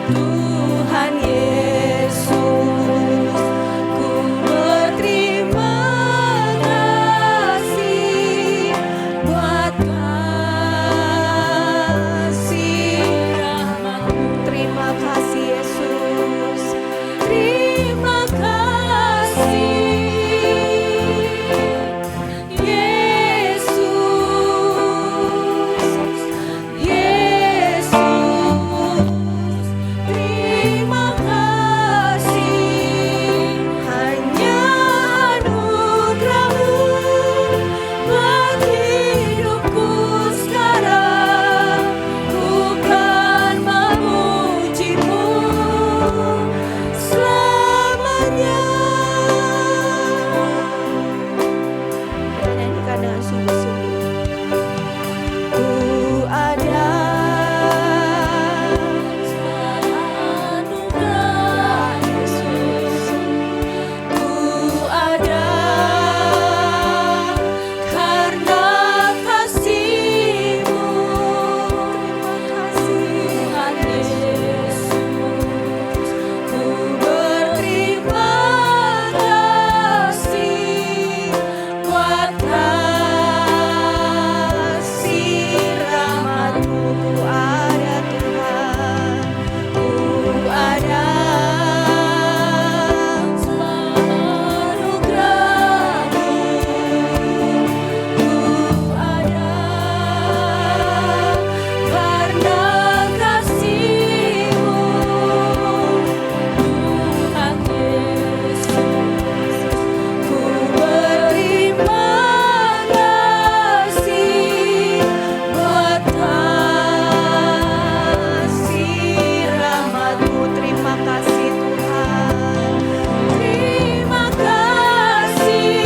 Tuhan Yesus, ku berterima kasih buat kasih rahmat-Mu. Terima kasih Yesus, terima kasih Yesus, Yesus, terima kasih, hanya anugerah-Mu buat hidupku sekarang, ku kan memuji-Mu selamanya. Nyanyikan dengan sungguh-sungguh. Ku ada anugerah Yesus, ku ada karena kasih-Mu. Terima kasih Tuhan Yesus, ku berterima kasih buat kasih rahmat-Mu. Ku ada Tuhan, ku ada anugerah-Mu, ku ada karena kasih-Mu. Tuhan Yesus, ku berterima kasih buat kasih rahmat-Mu. Terima kasih Tuhan, terima kasih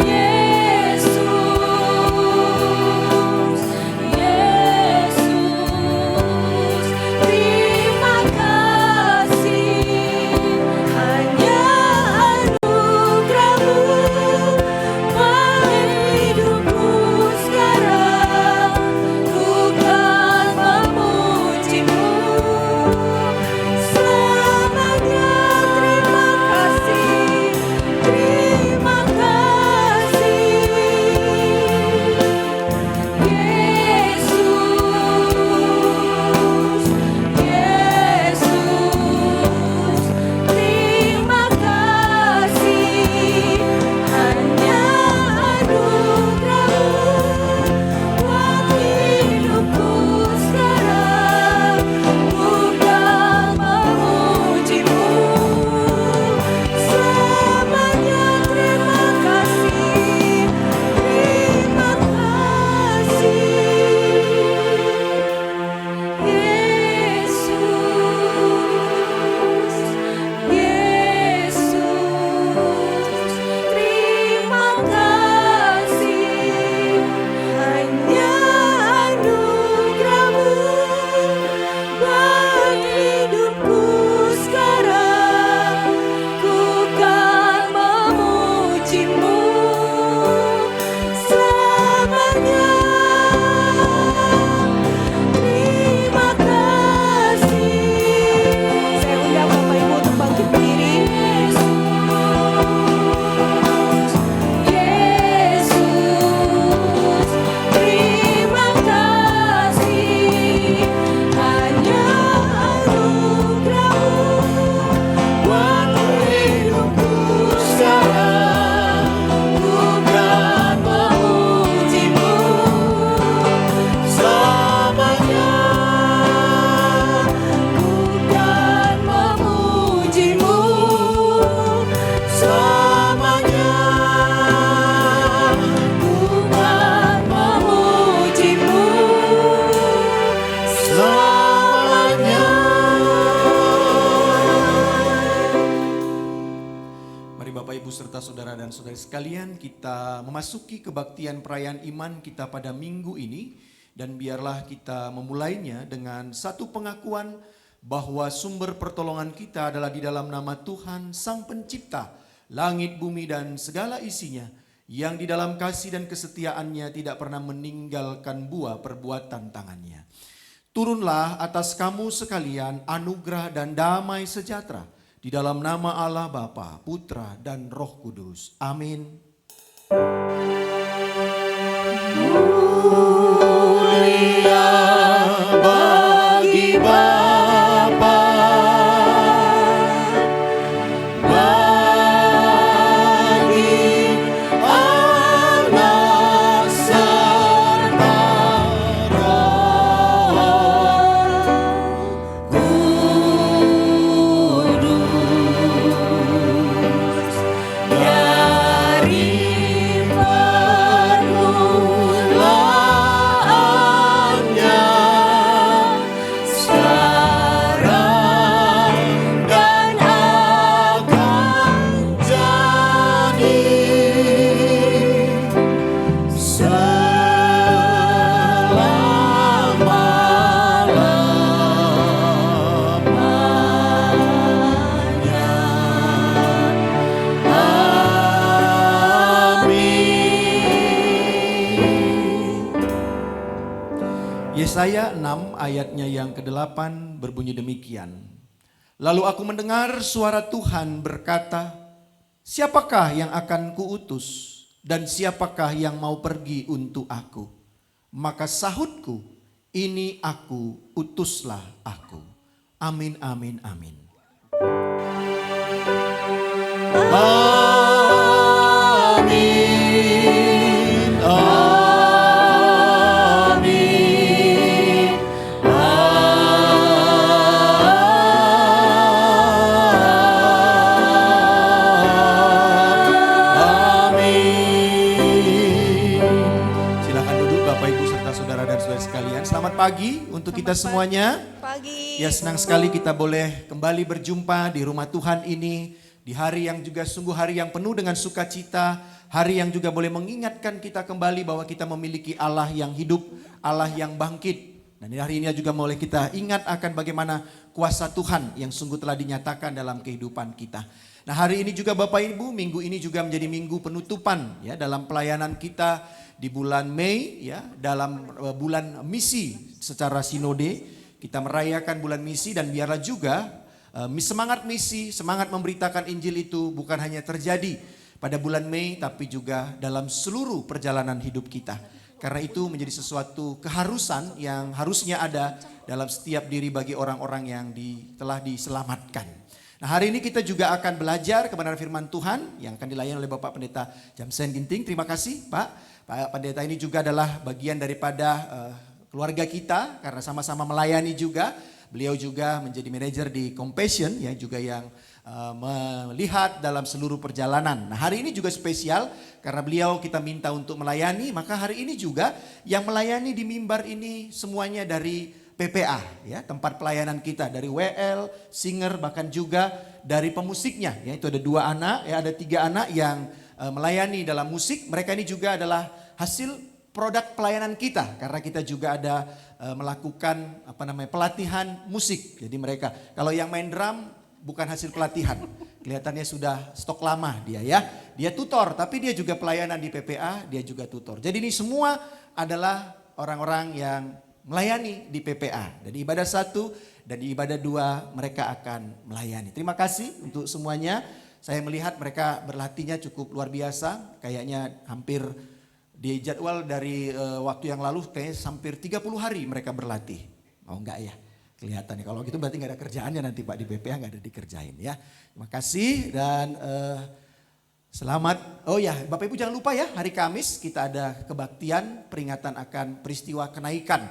Yesus, Yesus, terima kasih, hanya anugerah-Mu buat hidupku sekarang, ku kan memuji-Mu selamanya. Terima kasih Yesus, Yesus, terima kasih, hanya anugerah-Mu buat hidupku sekarang, ku kan memuji-Mu selamanya. Terima kasih, terima kasih Yesus, Yesus, terima kasih, hanya anugerah-Mu buat hidupku sekarang, ku kan memuji-Mu selamanya. Terima kasih. Saya undang Bapak Ibu untuk bangkit berdiri. Yesus, terima kasih, hanya anugerah-Mu buat hidupku sekarang, ku kan memuji-Mu selamanya. Ku kan memuji-Mu selamanya. Ku kan memuji-Mu selamanya. Mari Bapak Ibu serta saudara dan saudari sekalian, kita memasuki kebaktian perayaan iman kita pada minggu ini, dan biarlah kita memulainya dengan satu pengakuan bahwa sumber pertolongan kita adalah di dalam nama Tuhan Sang Pencipta langit, bumi dan segala isinya, yang di dalam kasih dan kesetiaannya tidak pernah meninggalkan buah perbuatan tangannya. Turunlah atas kamu sekalian anugerah dan damai sejahtera di dalam nama Allah Bapa, Putra, dan Roh Kudus. Amin. Mulia bagi Bapa, bagi Anak serta Roh Kudus, dari permulaannya sekarang dan akan jadi selama-lamanya. Amin. Yesaya 6 ayatnya yang ke-8 berbunyi demikian. Lalu aku mendengar suara Tuhan berkata, siapakah yang akan kuutus dan siapakah yang mau pergi untuk aku? Maka sahutku, ini aku, utuslah aku. Amin, amin, amin. Amin, amin, amin. Silakan duduk Bapak Ibu serta saudara dan saudari sekalian. Selamat pagi untuk kita semuanya. Pagi. Ya, senang sekali kita boleh kembali berjumpa di rumah Tuhan ini, di hari yang juga sungguh hari yang penuh dengan sukacita, hari yang juga boleh mengingatkan kita kembali bahwa kita memiliki Allah yang hidup, Allah yang bangkit. Dan di hari ini juga boleh kita ingat akan bagaimana kuasa Tuhan yang sungguh telah dinyatakan dalam kehidupan kita. Nah, hari ini juga Bapak Ibu, minggu ini juga menjadi minggu penutupan ya dalam pelayanan kita di bulan Mei ya, dalam bulan misi secara sinode. Kita merayakan bulan misi dan biarlah juga semangat misi, semangat memberitakan Injil itu bukan hanya terjadi pada bulan Mei tapi juga dalam seluruh perjalanan hidup kita. Karena itu menjadi sesuatu keharusan yang harusnya ada dalam setiap diri bagi orang-orang yang telah diselamatkan. Nah, hari ini kita juga akan belajar kebenaran firman Tuhan yang akan dilayani oleh Bapak Pendeta Jamsen Ginting. Terima kasih Pak. Pak Pendeta ini juga adalah bagian daripada keluarga kita karena sama-sama melayani juga. Beliau juga menjadi manajer di Compassion ya, juga yang melihat dalam seluruh perjalanan. Nah, hari ini juga spesial karena beliau kita minta untuk melayani, maka hari ini juga yang melayani di mimbar ini semuanya dari PPA ya, tempat pelayanan kita, dari WL, singer, bahkan juga dari pemusiknya ya. Itu ada 2 anak ya, ada 3 anak yang melayani dalam musik. Mereka ini juga adalah hasil produk pelayanan kita karena kita juga ada melakukan pelatihan musik. Jadi mereka kalau yang main drum bukan hasil pelatihan. Kelihatannya sudah stok lama dia ya. Dia tutor tapi dia juga pelayanan di PPA, dia juga tutor. Jadi ini semua adalah orang-orang yang melayani di PPA. Dan di ibadah 1 dan di ibadah 2 mereka akan melayani. Terima kasih untuk semuanya. Saya melihat mereka berlatihnya cukup luar biasa. Kayaknya hampir di jadwal dari waktu yang lalu kayaknya hampir 30 hari mereka berlatih. Oh enggak ya, kelihatannya. Kalau gitu berarti nggak ada kerjaannya nanti Pak di BPA, nggak ada dikerjain ya. Terima kasih dan selamat. Oh ya Bapak Ibu jangan lupa ya, hari Kamis kita ada kebaktian peringatan akan peristiwa kenaikan.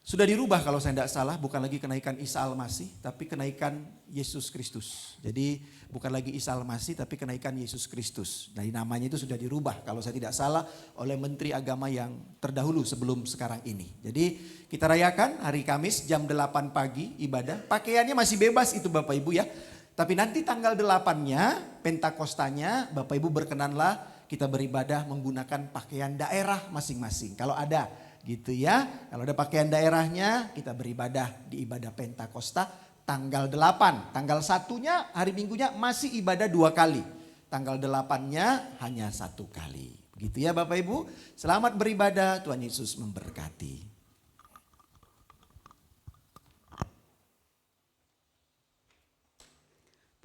Sudah dirubah kalau saya tidak salah, bukan lagi kenaikan Isa Al-Masih, tapi kenaikan Yesus Kristus. Jadi bukan lagi Isa Al-Masih, tapi kenaikan Yesus Kristus. Dari namanya itu sudah dirubah kalau saya tidak salah oleh Menteri Agama yang terdahulu sebelum sekarang ini. Jadi kita rayakan hari Kamis jam 8 pagi ibadah. Pakaiannya masih bebas itu Bapak Ibu ya. Tapi nanti tanggal 8-nya, Pentakostanya, Bapak Ibu berkenanlah kita beribadah menggunakan pakaian daerah masing-masing. Kalau ada gitu ya. Kalau ada pakaian daerahnya kita beribadah di ibadah Pentakosta tanggal 8. Tanggal 1-nya hari Minggunya masih ibadah 2 kali. Tanggal 8-nya hanya 1 kali. Begitu ya Bapak Ibu. Selamat beribadah, Tuhan Yesus memberkati.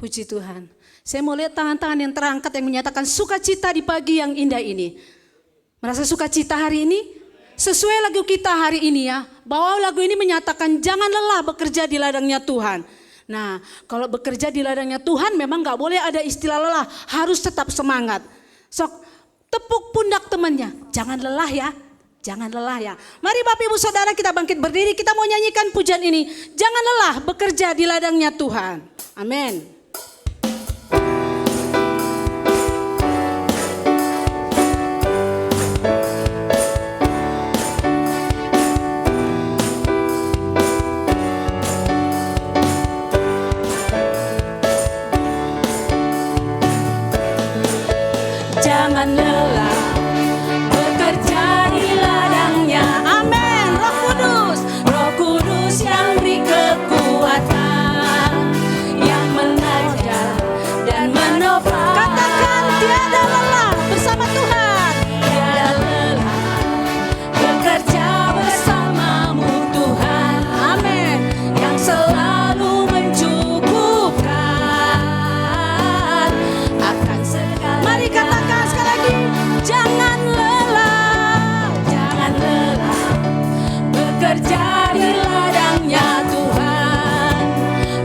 Puji Tuhan. Saya mau lihat tangan-tangan yang terangkat yang menyatakan sukacita di pagi yang indah ini. Merasa sukacita hari ini? Sesuai lagu kita hari ini ya. Bahwa lagu ini menyatakan jangan lelah bekerja di ladangnya Tuhan. Nah, kalau bekerja di ladangnya Tuhan memang gak boleh ada istilah lelah. Harus tetap semangat. Sok, tepuk pundak temannya. Jangan lelah ya. Jangan lelah ya. Mari Bapak Ibu Saudara kita bangkit berdiri. Kita mau nyanyikan pujian ini. Jangan lelah bekerja di ladangnya Tuhan. Amin. Jangan lelah bekerja di ladangnya. Amin. Roh Kudus. Roh Kudus yang beri kekuatan, yang mengajar dan menopang. Katakan tiada lelah bersama Tuhan. Tiada lelah bekerja bersamamu Tuhan. Amin. Yang selalu mencukupkan akan segala. Mari katakan sekali lagi. Jangan lelah. Jangan lelah bekerja di ladangnya Tuhan.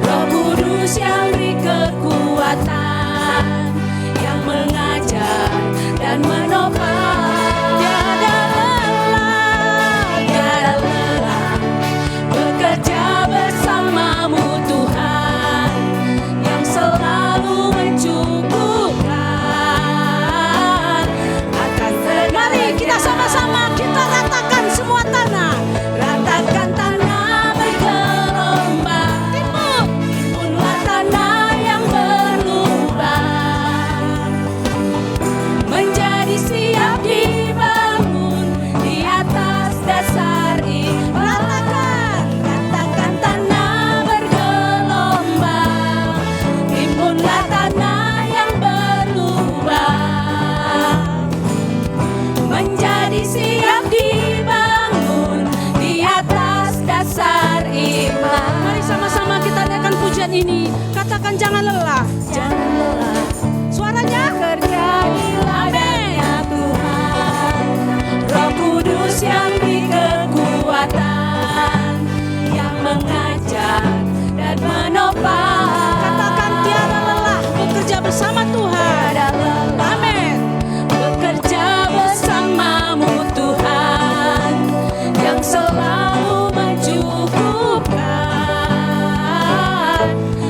Roh Kudus yang beri kekuatan, yang mengajar dan menopang. Tiada lelah bekerja bersamamu Tuhan, yang selalu mencukupkan akan segala. Mari kita sama-sama kita ratakan semua tanah. Ratakan tanah bergelombang, timbunlah tanah yang berlubang, menjadi siap dibangun di atas dasar iman. Ratakan tanah bergelombang, timbunlah tanah yang berlubang, menjadi siap dibangun di atas dasar iman. Mari sama-sama kita nyanyikan pujian ini. Katakan jangan lelah. Jangan lelah Suaranya kerja di ladangnya Tuhan. Roh Kudus yang beri kekuatan, yang mengajar dan menopang. katakan tiada lelah bekerja bersama Tuhan. Tiada lelah Amin. bekerja bersamamu Tuhan, yang selalu mencukupkan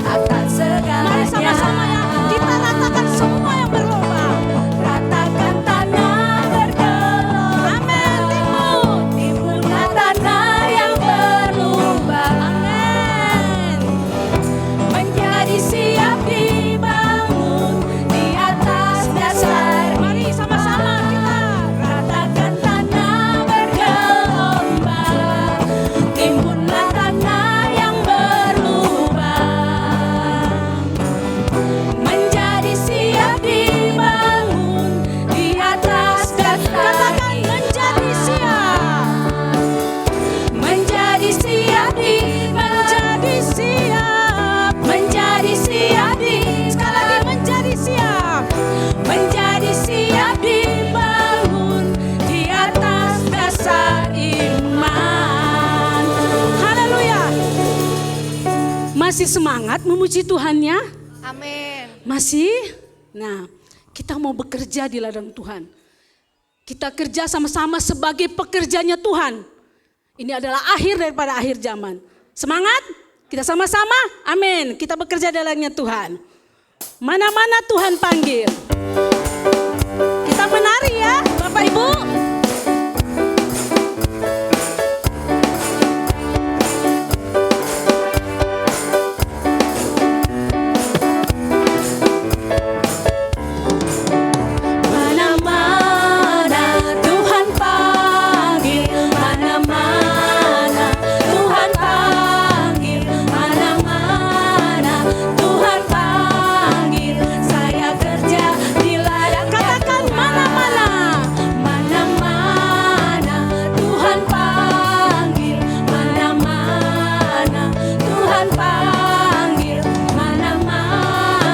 akan segalanya. Mari sama-sama ya. Kita ratakan semua yang berlubang. Ratakan tanah bergelombang. Amin. Timbunlah tanah yang berlubang. Amin. Menjadi siap dibangun di atas dasar. Mari sama-sama kita. Ratakan tanah bergelombang, timbunlah tanah yang berlubang, menjadi siap dibangun di atas dasar. Katakan menjadi siap. Menjadi siap Menjadi siap. menjadi siap Sekali lagi menjadi siap. menjadi siap dibangun di atas dasar iman. Haleluya. Masih semangat memuji Tuhannya? Amin. Masih? Nah, kita mau bekerja di ladang Tuhan. Kita kerja sama-sama sebagai pekerjanya Tuhan. Ini adalah akhir daripada akhir zaman. Semangat? Kita sama-sama? Amin. Kita bekerja di ladangnya Tuhan. Mana-mana Tuhan panggil. Kita menari ya, Bapak Ibu. Mana-mana Tuhan panggil, mana-mana Tuhan panggil, mana-mana Tuhan panggil. Saya kerja di ladang. Katakan mana-mana. Mana-mana Tuhan panggil, mana-mana Tuhan panggil, mana-mana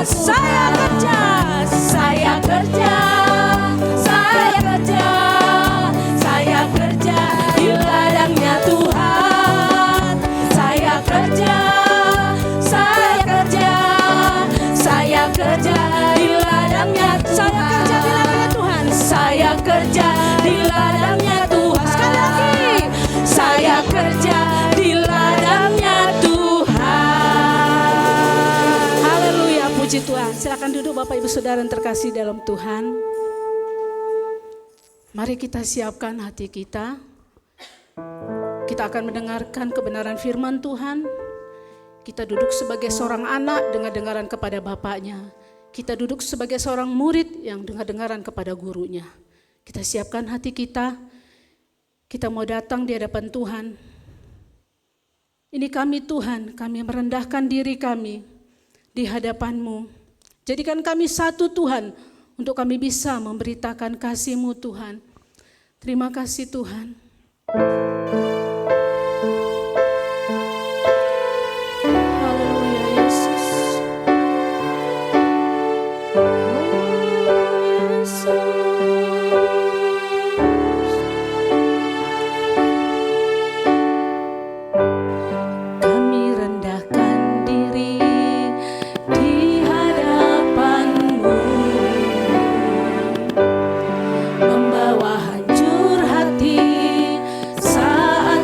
Saya kerja, saya kerja, saya kerja, saya kerja di ladangnya Tuhan. Saya kerja, saya kerja, saya kerja di ladangnya Tuhan. Saya kerja di ladangnya Tuhan. Sekali lagi, saya kerja di ladangnya Tuhan. Haleluya, puji Tuhan. Silakan duduk Bapak Ibu Saudara yang terkasih dalam Tuhan. Mari kita siapkan hati kita. Kita akan mendengarkan kebenaran firman Tuhan. Kita duduk sebagai seorang anak dengar-dengaran kepada bapaknya. Kita duduk sebagai seorang murid yang dengar-dengaran kepada gurunya. Kita siapkan hati kita. Kita mau datang di hadapan Tuhan. Ini kami Tuhan, kami merendahkan diri kami di hadapan-Mu. Jadikan kami satu Tuhan, untuk kami bisa memberitakan kasih-Mu Tuhan. Terima kasih Tuhan. Haleluya Yesus. Kami rendahkan diri di hadapan-Mu, membawa hancur hati saat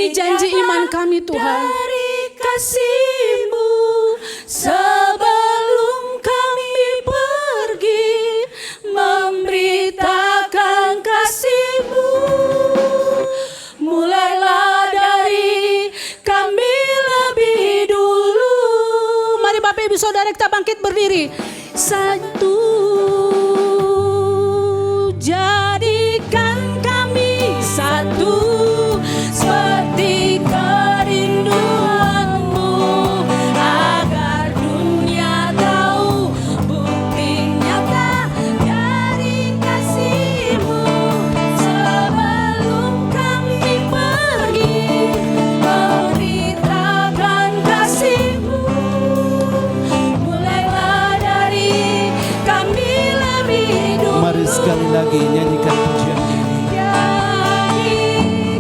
Penuhi janji iman kami Tuhan. Dari kasih-Mu sebelum kami pergi memberitakan kasih-Mu. Mulailah dari kami lebih dulu. Mari Bapak Ibu Saudara kita bangkit berdiri. Satu, jadikan kami satu seperti kerinduan-Mu, agar dunia tahu bukti nyata dari kasih-Mu. Sebelum kami pergi memberitakan kasih-Mu, mulailah dari kami lebih dulu. Mari sekali lagi nyanyikan pujian ini.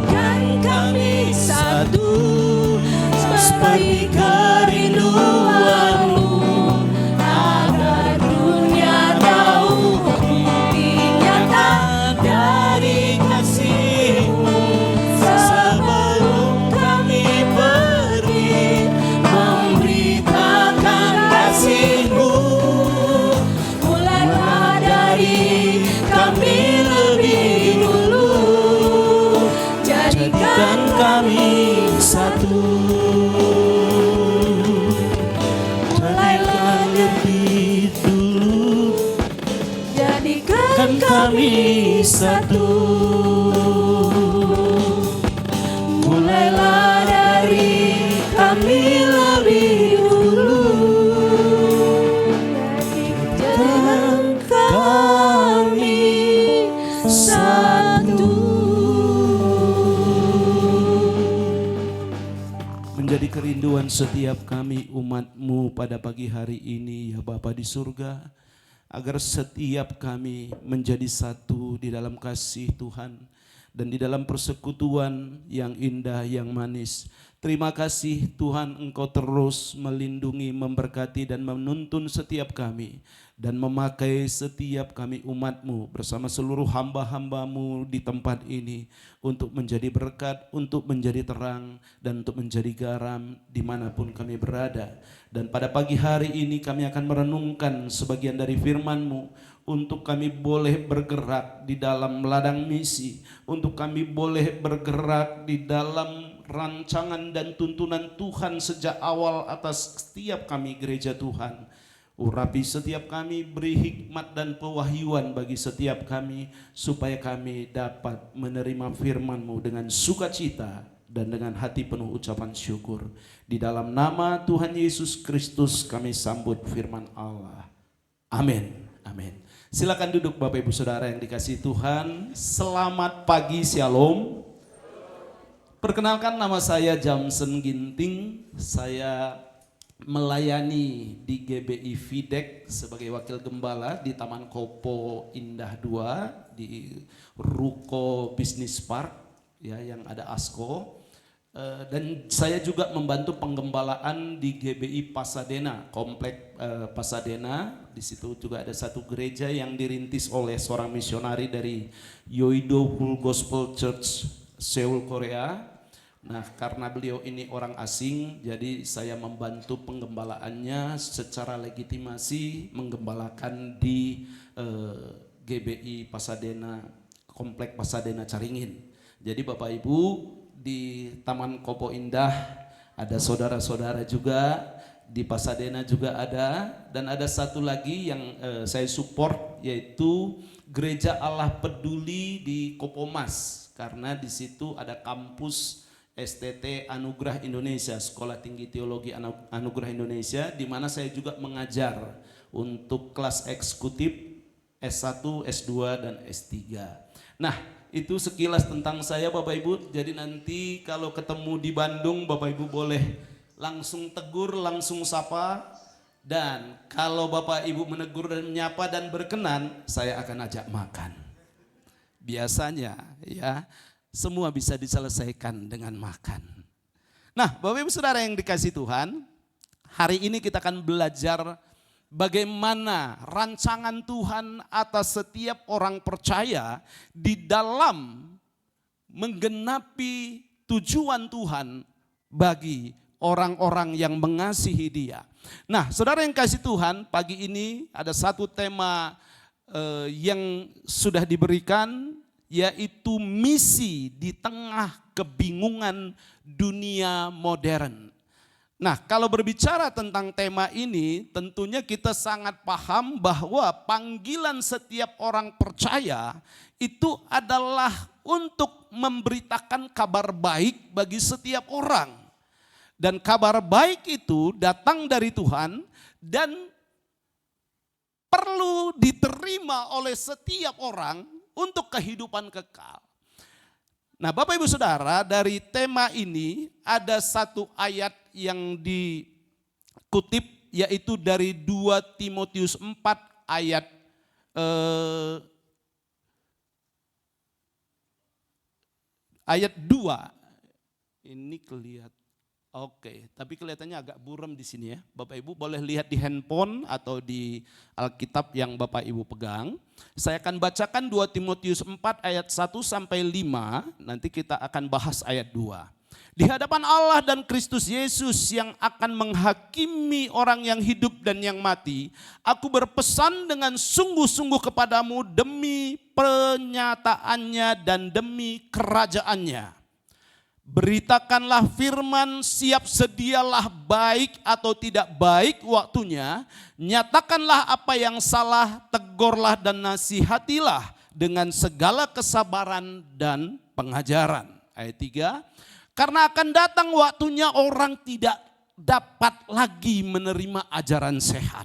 Jadikan kami satu seperti kerinduan-Mu, agar dunia tahu bukti nyata dari kasih-Mu. Sebelum kami pergi memberitakan kasih-Mu, mulailah dari kami lebih dulu. Jadikan kami satu. Mulailah Lebih dulu jadikan kami satu. Mulailah dari kami lebih dulu. Jadikan kami satu. menjadi kerinduan setiap kami umat-Mu pada pagi hari ini ya Bapa di surga, agar setiap kami menjadi satu di dalam kasih Tuhan dan di dalam persekutuan yang indah, yang manis. Terima kasih Tuhan, Engkau terus melindungi, memberkati dan menuntun setiap kami dan memakai setiap kami umat-Mu bersama seluruh hamba-hamba-Mu di tempat ini untuk menjadi berkat, untuk menjadi terang, dan untuk menjadi garam dimanapun kami berada. Dan pada pagi hari ini kami akan merenungkan sebagian dari firman-Mu, untuk kami boleh bergerak di dalam ladang misi, untuk kami boleh bergerak di dalam rancangan dan tuntunan Tuhan sejak awal atas setiap kami gereja Tuhan. Urapi setiap kami, beri hikmat dan pewahyuan bagi setiap kami, supaya kami dapat menerima firman-Mu dengan sukacita dan dengan hati penuh ucapan syukur. Di dalam nama Tuhan Yesus Kristus kami sambut firman Allah. Amin. Amin. Silakan duduk Bapak Ibu Saudara yang dikasihi Tuhan. Selamat pagi, Shalom. Perkenalkan, nama saya Jamsen Ginting. Saya melayani di GBI Fidek sebagai wakil gembala di Taman Kopo Indah 2 di Ruko Business Park ya, yang ada ASKO. Dan saya juga membantu penggembalaan di GBI Pasadena, komplek Pasadena. Di situ juga ada satu gereja yang dirintis oleh seorang misionari dari Yoido Full Gospel Church Seoul, Korea. Nah, karena beliau ini orang asing, jadi saya membantu penggembalaannya secara legitimasi, menggembalakan di GBI Pasadena, komplek Pasadena Caringin. Jadi Bapak Ibu, di Taman Kopo Indah ada saudara-saudara juga, di Pasadena juga ada, dan ada satu lagi yang saya support, yaitu Gereja Allah Peduli di Kopo Mas, karena di situ ada kampus STT Anugerah Indonesia, Sekolah Tinggi Teologi Anugerah Indonesia, di mana saya juga mengajar untuk kelas eksekutif S1, S2 dan S3. Nah, itu sekilas tentang saya Bapak Ibu. Jadi nanti kalau ketemu di Bandung, Bapak Ibu boleh langsung tegur, langsung sapa. Dan kalau Bapak Ibu menegur dan menyapa dan berkenan, saya akan ajak makan. Biasanya ya, semua bisa diselesaikan dengan makan. Nah, Bapak Ibu Saudara yang dikasihi Tuhan, hari ini kita akan belajar bagaimana rancangan Tuhan atas setiap orang percaya di dalam menggenapi tujuan Tuhan bagi orang-orang yang mengasihi Dia. Nah, saudara yang kasih Tuhan, pagi ini ada satu tema yang sudah diberikan, yaitu misi di tengah kebingungan dunia modern. Nah, kalau berbicara tentang tema ini, tentunya kita sangat paham bahwa panggilan setiap orang percaya itu adalah untuk memberitakan kabar baik bagi setiap orang. Dan kabar baik itu datang dari Tuhan dan perlu diterima oleh setiap orang untuk kehidupan kekal. Nah, Bapak Ibu Saudara, dari tema ini ada satu ayat yang dikutip, yaitu dari 2 Timotius 4 ayat 2. Ini kelihatan. Oke, tapi kelihatannya agak buram di sini ya. Bapak Ibu boleh lihat di handphone atau di Alkitab yang Bapak Ibu pegang. Saya akan bacakan 2 Timotius 4 ayat 1 sampai 5, nanti kita akan bahas ayat 2. Di hadapan Allah dan Kristus Yesus yang akan menghakimi orang yang hidup dan yang mati, aku berpesan dengan sungguh-sungguh kepadamu demi penyataannya dan demi kerajaannya. Beritakanlah firman, siap sedialah baik atau tidak baik waktunya, nyatakanlah apa yang salah, tegurlah dan nasihatilah dengan segala kesabaran dan pengajaran. Ayat 3, karena akan datang waktunya orang tidak dapat lagi menerima ajaran sehat.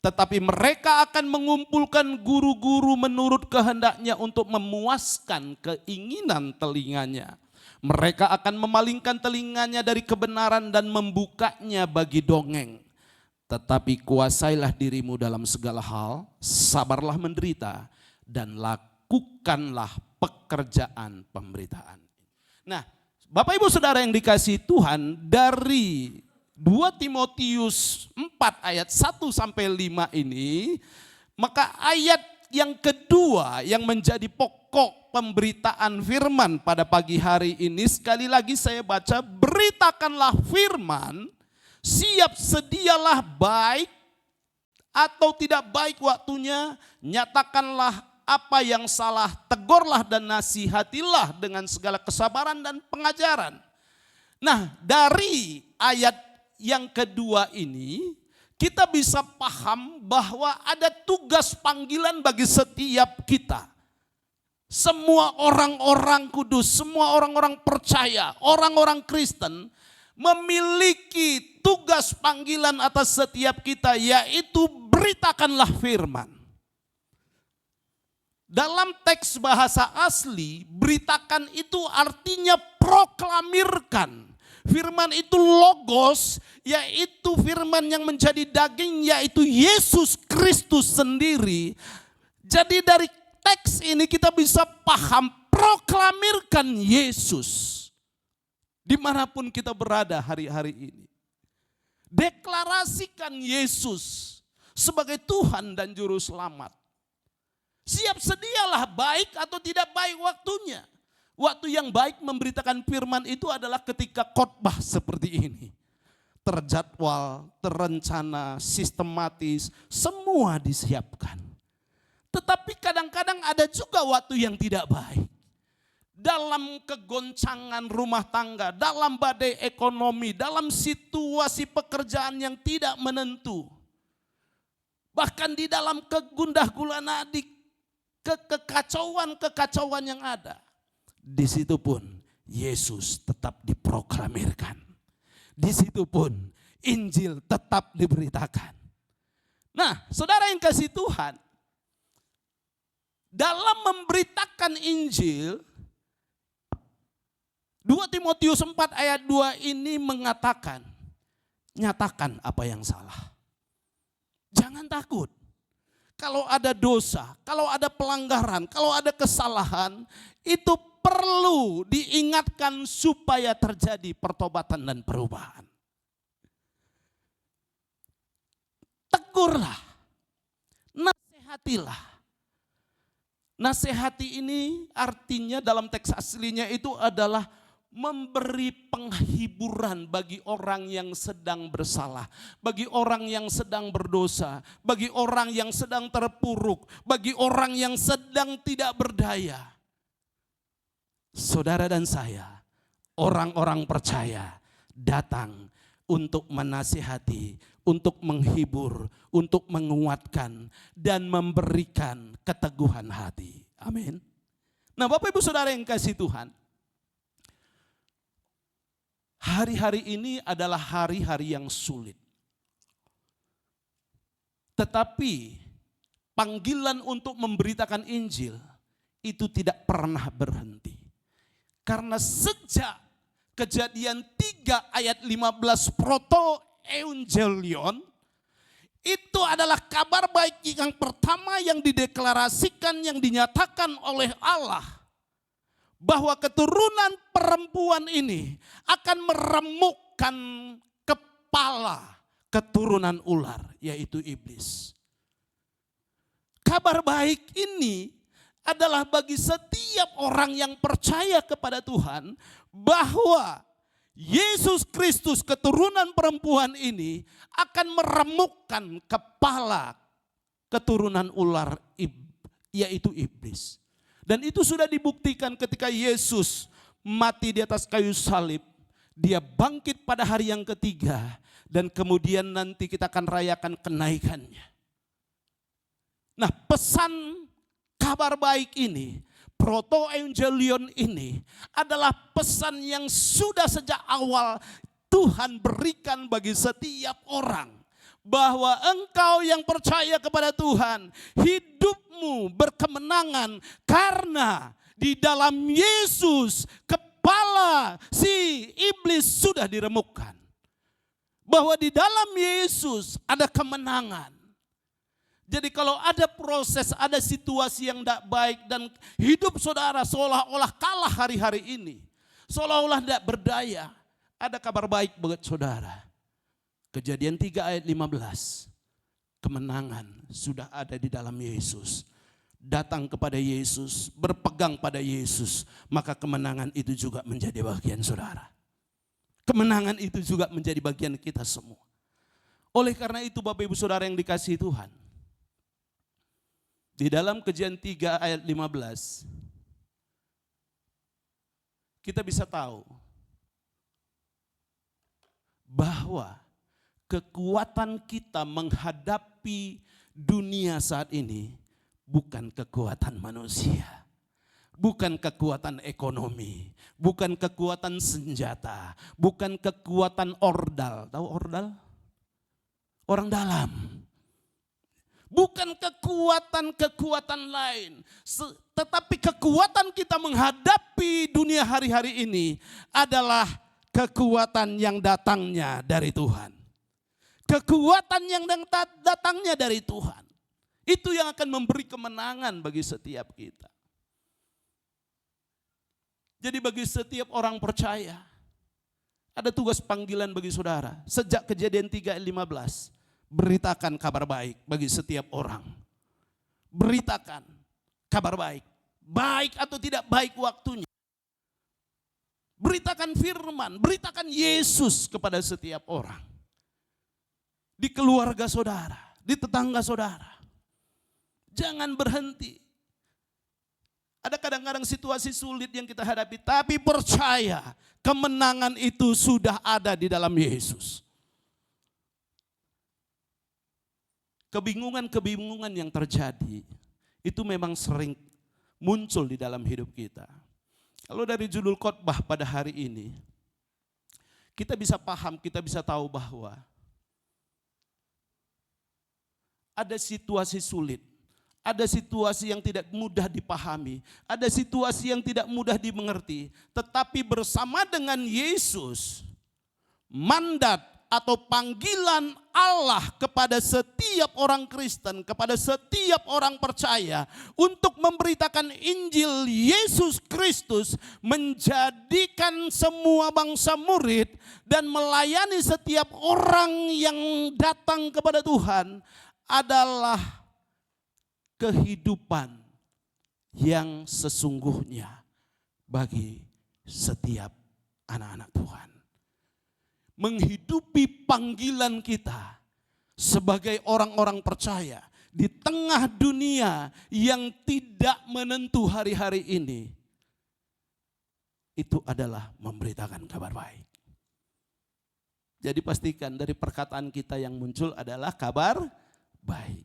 Tetapi mereka akan mengumpulkan guru-guru menurut kehendaknya untuk memuaskan keinginan telinganya. Mereka akan memalingkan telinganya dari kebenaran dan membukanya bagi dongeng. Tetapi kuasailah dirimu dalam segala hal, sabarlah menderita, dan lakukanlah pekerjaan pemberitaan. Nah, Bapak Ibu Saudara yang dikasihi Tuhan, dari 2 Timotius 4 ayat 1 sampai 5 ini, maka ayat yang kedua yang menjadi pokok pemberitaan firman pada pagi hari ini, sekali lagi saya baca, beritakanlah firman, siap sedialah baik atau tidak baik waktunya, nyatakanlah apa yang salah, tegurlah dan nasihatilah dengan segala kesabaran dan pengajaran. Nah, dari ayat yang kedua ini kita bisa paham bahwa ada tugas panggilan bagi setiap kita. Semua orang-orang kudus, semua orang-orang percaya, orang-orang Kristen memiliki tugas panggilan atas setiap kita, yaitu beritakanlah firman. Dalam teks bahasa asli, beritakan itu artinya proklamirkan. Firman itu logos, yaitu firman yang menjadi daging, yaitu Yesus Kristus sendiri. Jadi dari teks ini kita bisa paham, proklamirkan Yesus dimanapun kita berada hari-hari ini. Deklarasikan Yesus sebagai Tuhan dan Juru Selamat. Siap sedialah baik atau tidak baik waktunya. Waktu yang baik memberitakan firman itu adalah ketika khotbah seperti ini. Terjadwal, terencana, sistematis, semua disiapkan. Tetapi kadang-kadang ada juga waktu yang tidak baik. Dalam kegoncangan rumah tangga, dalam badai ekonomi, dalam situasi pekerjaan yang tidak menentu. Bahkan di dalam kegundah gulana, di kekacauan yang ada. Di situ pun Yesus tetap diproklamirkan. Di situ pun Injil tetap diberitakan. Nah, saudara yang kasih Tuhan, dalam memberitakan Injil, 2 Timotius 4 ayat 2 ini mengatakan, nyatakan apa yang salah. Jangan takut. Kalau ada dosa, kalau ada pelanggaran, kalau ada kesalahan, itu perlu diingatkan supaya terjadi pertobatan dan perubahan. Tegurlah, nasihatilah. Nasihati ini artinya dalam teks aslinya itu adalah memberi penghiburan bagi orang yang sedang bersalah, bagi orang yang sedang berdosa, bagi orang yang sedang terpuruk, bagi orang yang sedang tidak berdaya. Saudara dan saya, orang-orang percaya datang untuk menasihati, untuk menghibur, untuk menguatkan, dan memberikan keteguhan hati. Amin. Nah, Bapak Ibu Saudara yang kasih Tuhan, hari-hari ini adalah hari-hari yang sulit. Tetapi panggilan untuk memberitakan Injil itu tidak pernah berhenti. Karena sejak Kejadian 3 ayat 15 proto-evangelion, itu adalah kabar baik yang pertama yang dideklarasikan, yang dinyatakan oleh Allah. Bahwa keturunan perempuan ini akan meremukkan kepala keturunan ular, yaitu iblis. Kabar baik ini adalah bagi setiap orang yang percaya kepada Tuhan, bahwa Yesus Kristus keturunan perempuan ini akan meremukkan kepala keturunan ular, yaitu iblis. Dan itu sudah dibuktikan ketika Yesus mati di atas kayu salib. Dia bangkit pada hari yang ketiga, dan kemudian nanti kita akan rayakan kenaikannya. Nah, pesan kabar baik ini, proto-evangelion ini adalah pesan yang sudah sejak awal Tuhan berikan bagi setiap orang. Bahwa engkau yang percaya kepada Tuhan, hidupmu berkemenangan karena di dalam Yesus kepala si iblis sudah diremukkan. Bahwa di dalam Yesus ada kemenangan. Jadi kalau ada proses, ada situasi yang tidak baik dan hidup saudara seolah-olah kalah hari-hari ini, seolah-olah tidak berdaya, ada kabar baik buat saudara. Kejadian 3 ayat 15, kemenangan sudah ada di dalam Yesus. Datang kepada Yesus, berpegang pada Yesus, maka kemenangan itu juga menjadi bagian saudara. Kemenangan itu juga menjadi bagian kita semua. Oleh karena itu Bapak Ibu Saudara yang dikasihi Tuhan, di dalam Kejadian 3 ayat 15, kita bisa tahu bahwa kekuatan kita menghadapi dunia saat ini bukan kekuatan manusia, bukan kekuatan ekonomi, bukan kekuatan senjata, bukan kekuatan ordal. Tahu ordal? Orang dalam. Bukan kekuatan-kekuatan lain, tetapi kekuatan kita menghadapi dunia hari-hari ini adalah kekuatan yang datangnya dari Tuhan. Kekuatan yang datangnya dari Tuhan. Itu yang akan memberi kemenangan bagi setiap kita. Jadi bagi setiap orang percaya, ada tugas panggilan bagi saudara. Sejak Kejadian 3 ayat 15. Beritakan kabar baik bagi setiap orang. Beritakan kabar baik. Baik atau tidak baik waktunya. Beritakan firman, beritakan Yesus kepada setiap orang. Di keluarga saudara, di tetangga saudara. Jangan berhenti. Ada kadang-kadang situasi sulit yang kita hadapi, tapi percaya kemenangan itu sudah ada di dalam Yesus. Kebingungan-kebingungan yang terjadi itu memang sering muncul di dalam hidup kita. Kalau dari judul khotbah pada hari ini, kita bisa paham, kita bisa tahu bahwa ada situasi sulit, ada situasi yang tidak mudah dipahami, ada situasi yang tidak mudah dimengerti, tetapi bersama dengan Yesus, mandat atau panggilan Allah kepada setiap orang Kristen, kepada setiap orang percaya untuk memberitakan Injil Yesus Kristus, menjadikan semua bangsa murid dan melayani setiap orang yang datang kepada Tuhan adalah kehidupan yang sesungguhnya bagi setiap anak-anak Tuhan. Menghidupi panggilan kita sebagai orang-orang percaya di tengah dunia yang tidak menentu hari-hari ini. Itu adalah memberitakan kabar baik. Jadi pastikan dari perkataan kita yang muncul adalah kabar baik.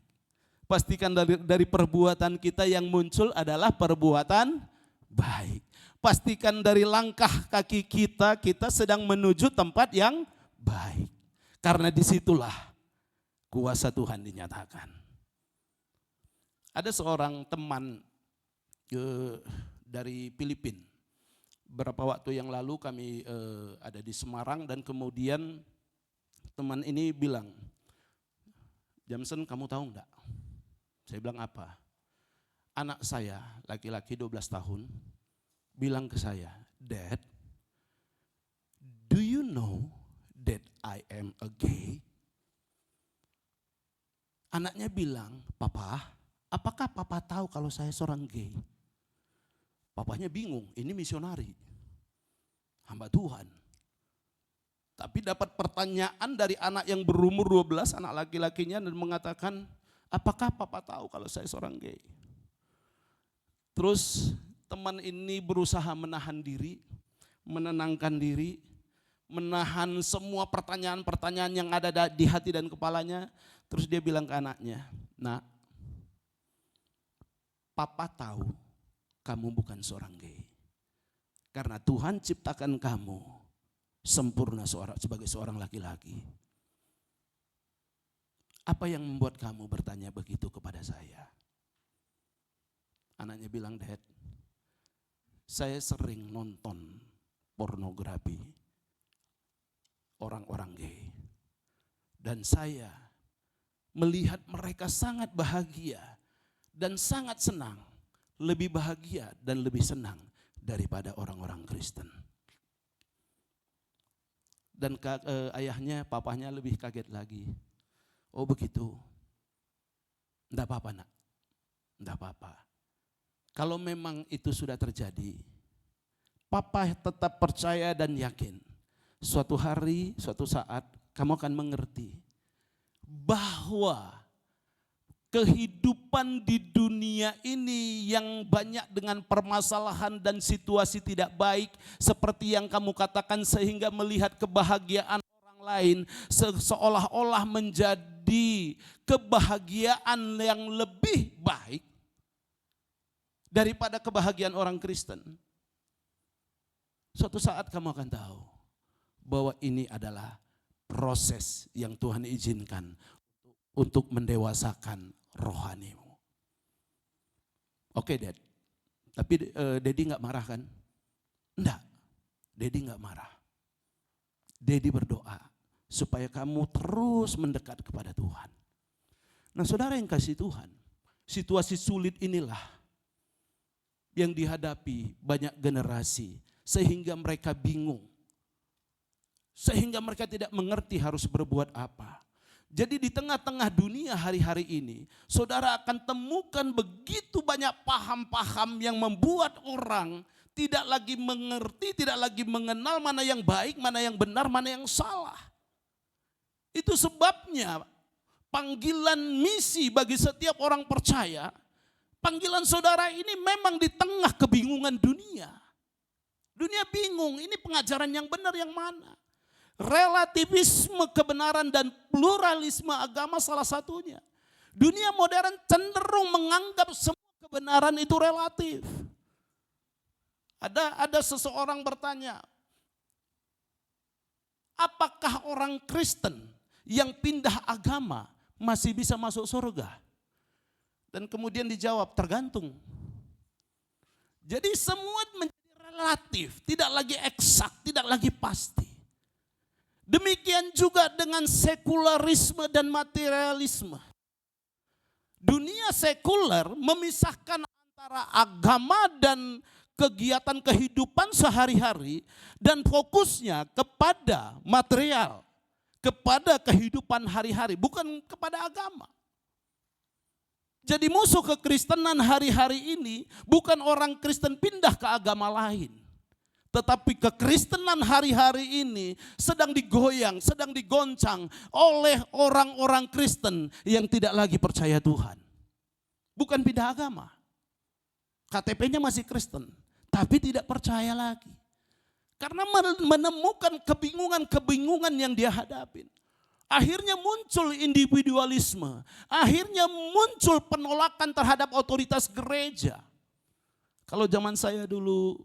Pastikan dari perbuatan kita yang muncul adalah perbuatan baik. Pastikan dari langkah kaki kita sedang menuju tempat yang baik. Karena disitulah kuasa Tuhan dinyatakan. Ada seorang teman dari Filipina. Beberapa waktu yang lalu kami ada di Semarang dan kemudian teman ini bilang, Jamson kamu tahu enggak? Saya bilang apa? Anak saya laki-laki 12 tahun bilang ke saya, Dad, do you know that I am a gay? Anaknya bilang, Papa, apakah Papa tahu kalau saya seorang gay? Papanya bingung, ini misionari, hamba Tuhan. Tapi dapat pertanyaan dari anak yang berumur 12, anak laki-lakinya, dan mengatakan, apakah Papa tahu kalau saya seorang gay? Terus teman ini berusaha menahan diri, menenangkan diri, menahan semua pertanyaan-pertanyaan yang ada di hati dan kepalanya. Terus dia bilang ke anaknya, Nak, Papa tahu kamu bukan seorang gay. Karena Tuhan ciptakan kamu sempurna sebagai seorang laki-laki. Apa yang membuat kamu bertanya begitu kepada saya? Anaknya bilang, Dad, saya sering nonton pornografi orang-orang gay. Dan saya melihat mereka sangat bahagia dan sangat senang. Lebih bahagia dan lebih senang daripada orang-orang Kristen. Dan ayahnya, papahnya lebih kaget lagi. Oh begitu, enggak apa-apa nak, enggak apa-apa. Kalau memang itu sudah terjadi, papa tetap percaya dan yakin. Suatu hari, suatu saat kamu akan mengerti bahwa kehidupan di dunia ini yang banyak dengan permasalahan dan situasi tidak baik seperti yang kamu katakan, sehingga melihat kebahagiaan orang lain seolah-olah menjadi kebahagiaan yang lebih baik daripada kebahagiaan orang Kristen. Suatu saat kamu akan tahu bahwa ini adalah proses yang Tuhan izinkan untuk mendewasakan rohanimu. Oke, Dad. Tapi Daddy nggak marah kan? Enggak. Daddy nggak marah. Daddy berdoa supaya kamu terus mendekat kepada Tuhan. Nah, saudara yang kasih Tuhan, situasi sulit inilah yang dihadapi banyak generasi sehingga mereka bingung. Sehingga mereka tidak mengerti harus berbuat apa. Jadi di tengah-tengah dunia hari-hari ini, saudara akan temukan begitu banyak paham-paham yang membuat orang tidak lagi mengerti, tidak lagi mengenal mana yang baik, mana yang benar, mana yang salah. Itu sebabnya panggilan misi bagi setiap orang percaya, panggilan saudara ini memang di tengah kebingungan dunia. Dunia bingung, ini pengajaran yang benar yang mana? Relativisme kebenaran dan pluralisme agama salah satunya. Dunia modern cenderung menganggap semua kebenaran itu relatif. Ada seseorang bertanya, apakah orang Kristen yang pindah agama masih bisa masuk surga? Dan kemudian dijawab, tergantung. Jadi semua menjadi relatif, tidak lagi eksak, tidak lagi pasti. Demikian juga dengan sekularisme dan materialisme. Dunia sekuler memisahkan antara agama dan kegiatan kehidupan sehari-hari dan fokusnya kepada material, kepada kehidupan hari-hari, bukan kepada agama. Jadi musuh kekristenan hari-hari ini bukan orang Kristen pindah ke agama lain, Tetapi kekristenan hari-hari ini sedang digoyang, sedang digoncang oleh orang-orang Kristen yang tidak lagi percaya Tuhan. Bukan pindah agama. KTP-nya masih Kristen, tapi tidak percaya lagi. Karena menemukan kebingungan-kebingungan yang dia hadapin. Akhirnya muncul individualisme, akhirnya muncul penolakan terhadap otoritas gereja. Kalau zaman saya dulu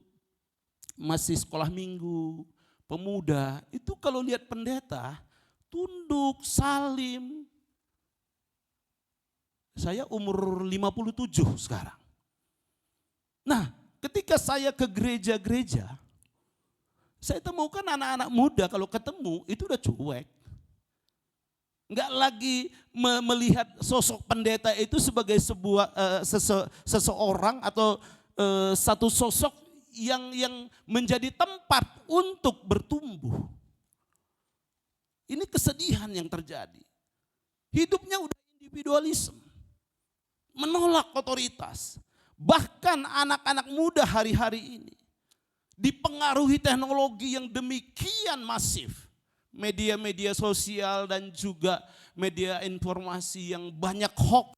masih sekolah minggu, pemuda, itu kalau lihat pendeta, tunduk, salim. Saya umur 57 sekarang. Nah, ketika saya ke gereja-gereja, saya temukan anak-anak muda kalau ketemu itu udah cuek. Enggak lagi melihat sosok pendeta itu sebagai sebuah seseorang atau satu sosok yang menjadi tempat untuk bertumbuh. Ini kesedihan yang terjadi. Hidupnya udah individualisme. Menolak otoritas. Bahkan anak-anak muda hari-hari ini dipengaruhi teknologi yang demikian masif. Media-media sosial dan juga media informasi yang banyak hoax,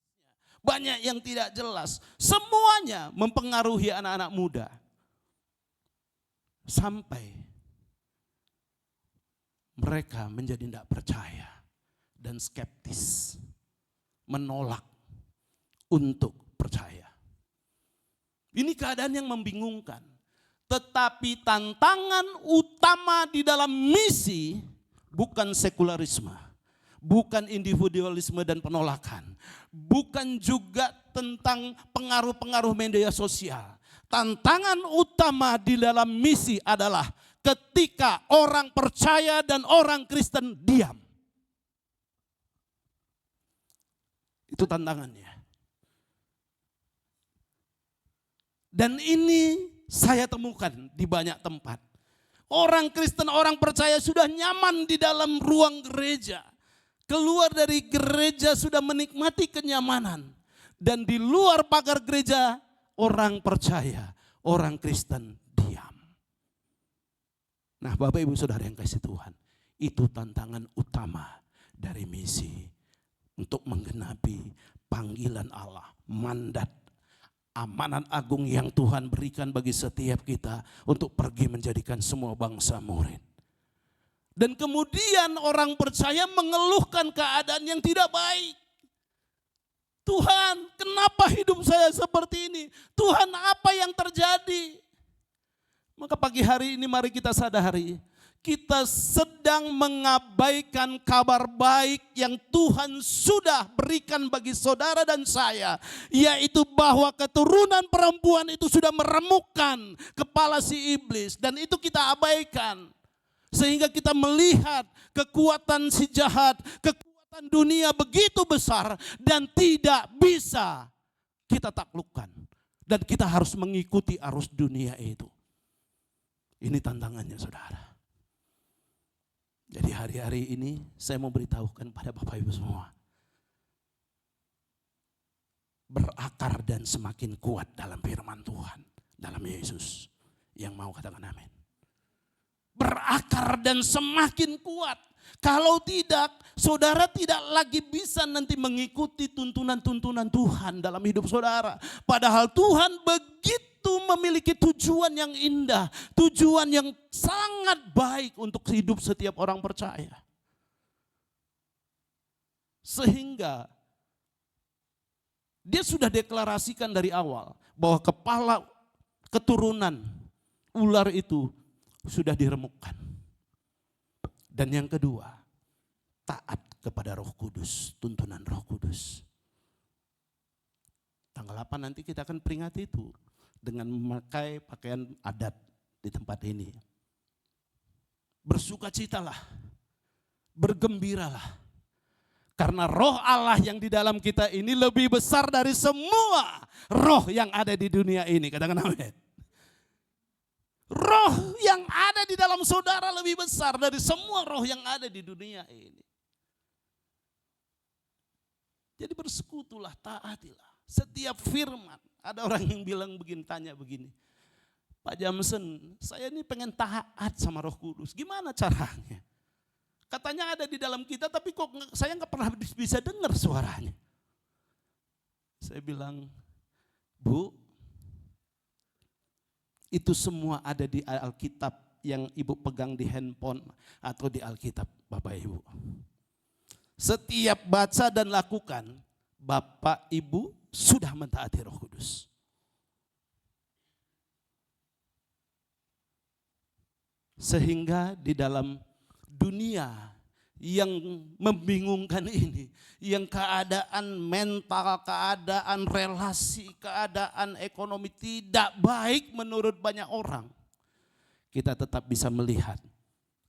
banyak yang tidak jelas. Semuanya mempengaruhi anak-anak muda. Sampai mereka menjadi tidak percaya dan skeptis. Menolak untuk percaya. Ini keadaan yang membingungkan. Tetapi tantangan utama di dalam misi bukan sekularisme, bukan individualisme dan penolakan, bukan juga tentang pengaruh-pengaruh media sosial. Tantangan utama di dalam misi adalah ketika orang percaya dan orang Kristen diam. Itu tantangannya. Dan ini saya temukan di banyak tempat. Orang Kristen, orang percaya sudah nyaman di dalam ruang gereja. Keluar dari gereja sudah menikmati kenyamanan. Dan di luar pagar gereja orang percaya, orang Kristen diam. Nah, Bapak Ibu Saudara yang kasih Tuhan, itu tantangan utama dari misi untuk menggenapi panggilan Allah, mandat, amanat agung yang Tuhan berikan bagi setiap kita untuk pergi menjadikan semua bangsa murid. Dan kemudian orang percaya mengeluhkan keadaan yang tidak baik. Tuhan, kenapa hidup saya seperti ini? Tuhan, apa yang terjadi? Maka pagi hari ini mari kita sadari, kita sedang mengabaikan kabar baik yang Tuhan sudah berikan bagi saudara dan saya. Yaitu bahwa keturunan perempuan itu sudah meremukkan kepala si iblis. Dan itu kita abaikan. Sehingga kita melihat kekuatan si jahat, kekuatan dunia begitu besar. Dan tidak bisa kita taklukkan. Dan kita harus mengikuti arus dunia itu. Ini tantangannya saudara. Jadi hari-hari ini saya mau beritahukan pada Bapak Ibu semua. Berakar dan semakin kuat dalam firman Tuhan. Dalam Yesus. Yang mau katakan amin. Berakar dan semakin kuat. Kalau tidak, saudara tidak lagi bisa nanti mengikuti tuntunan-tuntunan Tuhan dalam hidup saudara. Padahal Tuhan begitu memiliki tujuan yang indah, tujuan yang sangat baik untuk hidup setiap orang percaya. Sehingga dia sudah deklarasikan dari awal bahwa kepala keturunan ular itu sudah diremukkan. Dan yang kedua, taat kepada Roh Kudus, tuntunan Roh Kudus. Tanggal 8 nanti kita akan peringati itu dengan memakai pakaian adat di tempat ini. Bersukacitalah, bergembiralah. Karena roh Allah yang di dalam kita ini lebih besar dari semua roh yang ada di dunia ini. Katakan amin. Roh yang ada di dalam saudara lebih besar dari semua roh yang ada di dunia ini. Jadi bersekutulah, taatilah. Setiap firman. Ada orang yang bilang begini, tanya begini. Pak Jamsen, saya ini pengen taat sama Roh Kudus. Gimana caranya? Katanya ada di dalam kita, tapi kok saya nggak pernah bisa dengar suaranya. Saya bilang, Bu, itu semua ada di Alkitab yang Ibu pegang di handphone atau di Alkitab, Bapak Ibu. Setiap baca dan lakukan, Bapak Ibu sudah mentaati Roh Kudus. Sehingga di dalam dunia yang membingungkan ini, yang keadaan mental, keadaan relasi, keadaan ekonomi tidak baik menurut banyak orang, kita tetap bisa melihat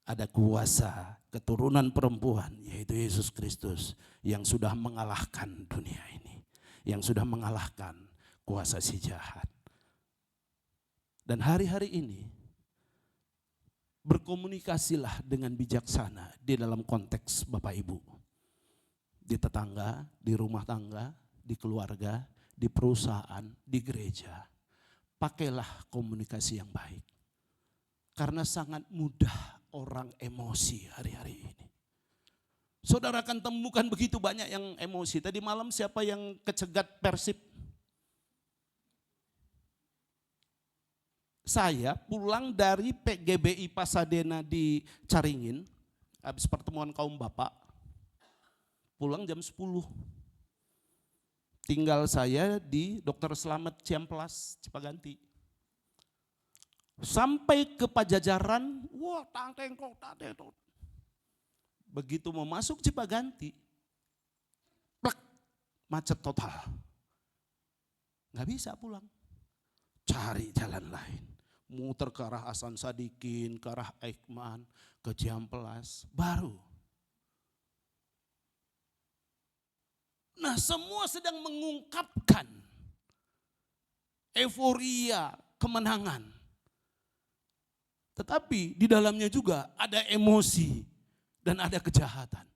ada kuasa keturunan perempuan, yaitu Yesus Kristus, yang sudah mengalahkan dunia ini, yang sudah mengalahkan kuasa si jahat. Dan hari-hari ini berkomunikasilah dengan bijaksana di dalam konteks Bapak Ibu. Di tetangga, di rumah tangga, di keluarga, di perusahaan, di gereja. Pakailah komunikasi yang baik. Karena sangat mudah orang emosi hari-hari ini. Saudara akan temukan begitu banyak yang emosi. Tadi malam siapa yang kecegat Persib? Saya pulang dari PGBI Pasadena di Caringin, habis pertemuan kaum bapak, pulang jam 10. Tinggal saya di Dr. Slamet Ciamplas, Cipaganti. Sampai ke Pajajaran, wah tangtengkok. Begitu mau masuk Cipaganti, plak, macet total. Nggak bisa pulang, cari jalan lain. Muter ke arah Hasan Sadikin, ke arah Eijkman, ke Ciamplas, baru. Nah, semua sedang mengungkapkan euforia kemenangan. Tetapi di dalamnya juga ada emosi dan ada kejahatan.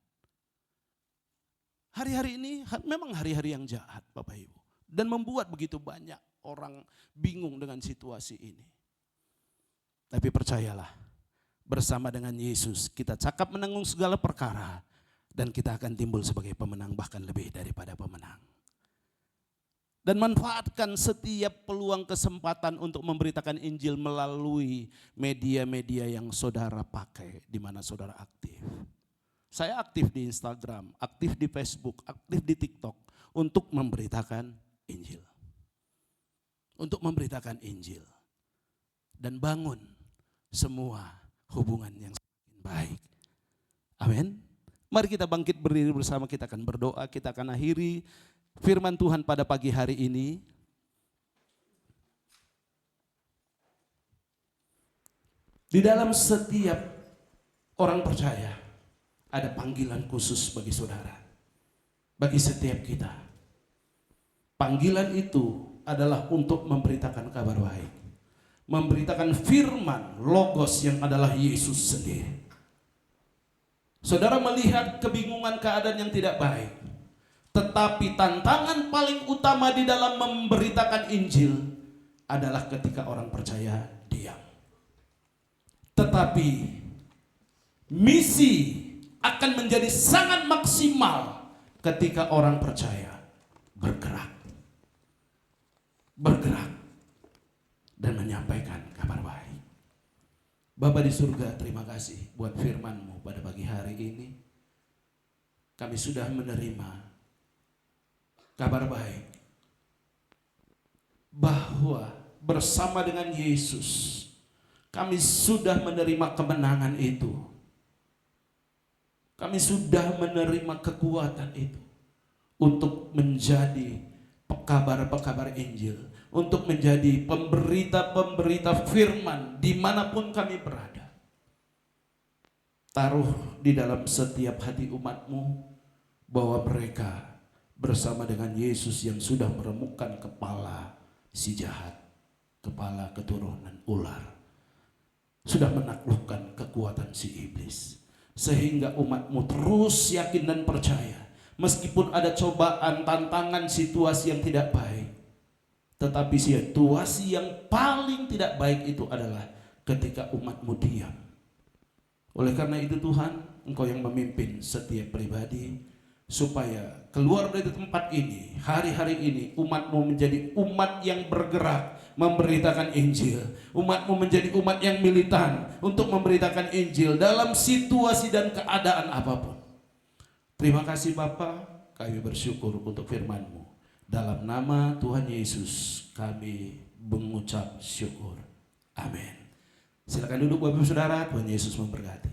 Hari-hari ini memang hari-hari yang jahat, Bapak Ibu. Dan membuat begitu banyak orang bingung dengan situasi ini. Tapi percayalah, bersama dengan Yesus kita cakap menanggung segala perkara dan kita akan timbul sebagai pemenang, bahkan lebih daripada pemenang. Dan manfaatkan setiap peluang kesempatan untuk memberitakan Injil melalui media-media yang saudara pakai, di mana saudara aktif. Saya aktif di Instagram, aktif di Facebook, aktif di TikTok untuk memberitakan Injil. Untuk memberitakan Injil. Dan bangun semua hubungan yang semakin baik. Amin. Mari kita bangkit berdiri bersama, kita akan berdoa, kita akan akhiri firman Tuhan pada pagi hari ini. Di dalam setiap orang percaya ada panggilan khusus bagi saudara, bagi setiap kita. Panggilan itu adalah untuk memberitakan kabar baik, memberitakan firman logos yang adalah Yesus sendiri. Saudara melihat kebingungan keadaan yang tidak baik, tetapi tantangan paling utama di dalam memberitakan Injil adalah ketika orang percaya diam. Tetapi misi akan menjadi sangat maksimal ketika orang percaya bergerak dan menyampaikan kabar baik. Bapa di surga, terima kasih buat firman-Mu pada pagi hari ini. Kami sudah menerima kabar baik bahwa bersama dengan Yesus kami sudah menerima kemenangan itu. Kami sudah menerima kekuatan itu untuk menjadi pekabar-pekabar Injil, untuk menjadi pemberita-pemberita firman dimanapun kami berada. Taruh di dalam setiap hati umat-Mu bahwa mereka bersama dengan Yesus yang sudah meremukkan kepala si jahat, kepala keturunan ular, sudah menaklukkan kekuatan si iblis. Sehingga umat-Mu terus yakin dan percaya, meskipun ada cobaan, tantangan, situasi yang tidak baik, Tetapi situasi yang paling tidak baik itu adalah ketika umatmu diam. Oleh karena itu Tuhan, Engkau yang memimpin setiap pribadi, supaya keluar dari tempat ini, hari-hari ini umatmu menjadi umat yang bergerak memberitakan Injil. Umatmu menjadi umat yang militan untuk memberitakan Injil dalam situasi dan keadaan apapun. Terima kasih Bapa, kami bersyukur untuk firman-Mu. Dalam nama Tuhan Yesus kami mengucap syukur. Amin. Silakan duduk Bapak Saudara, Tuhan Yesus memberkati.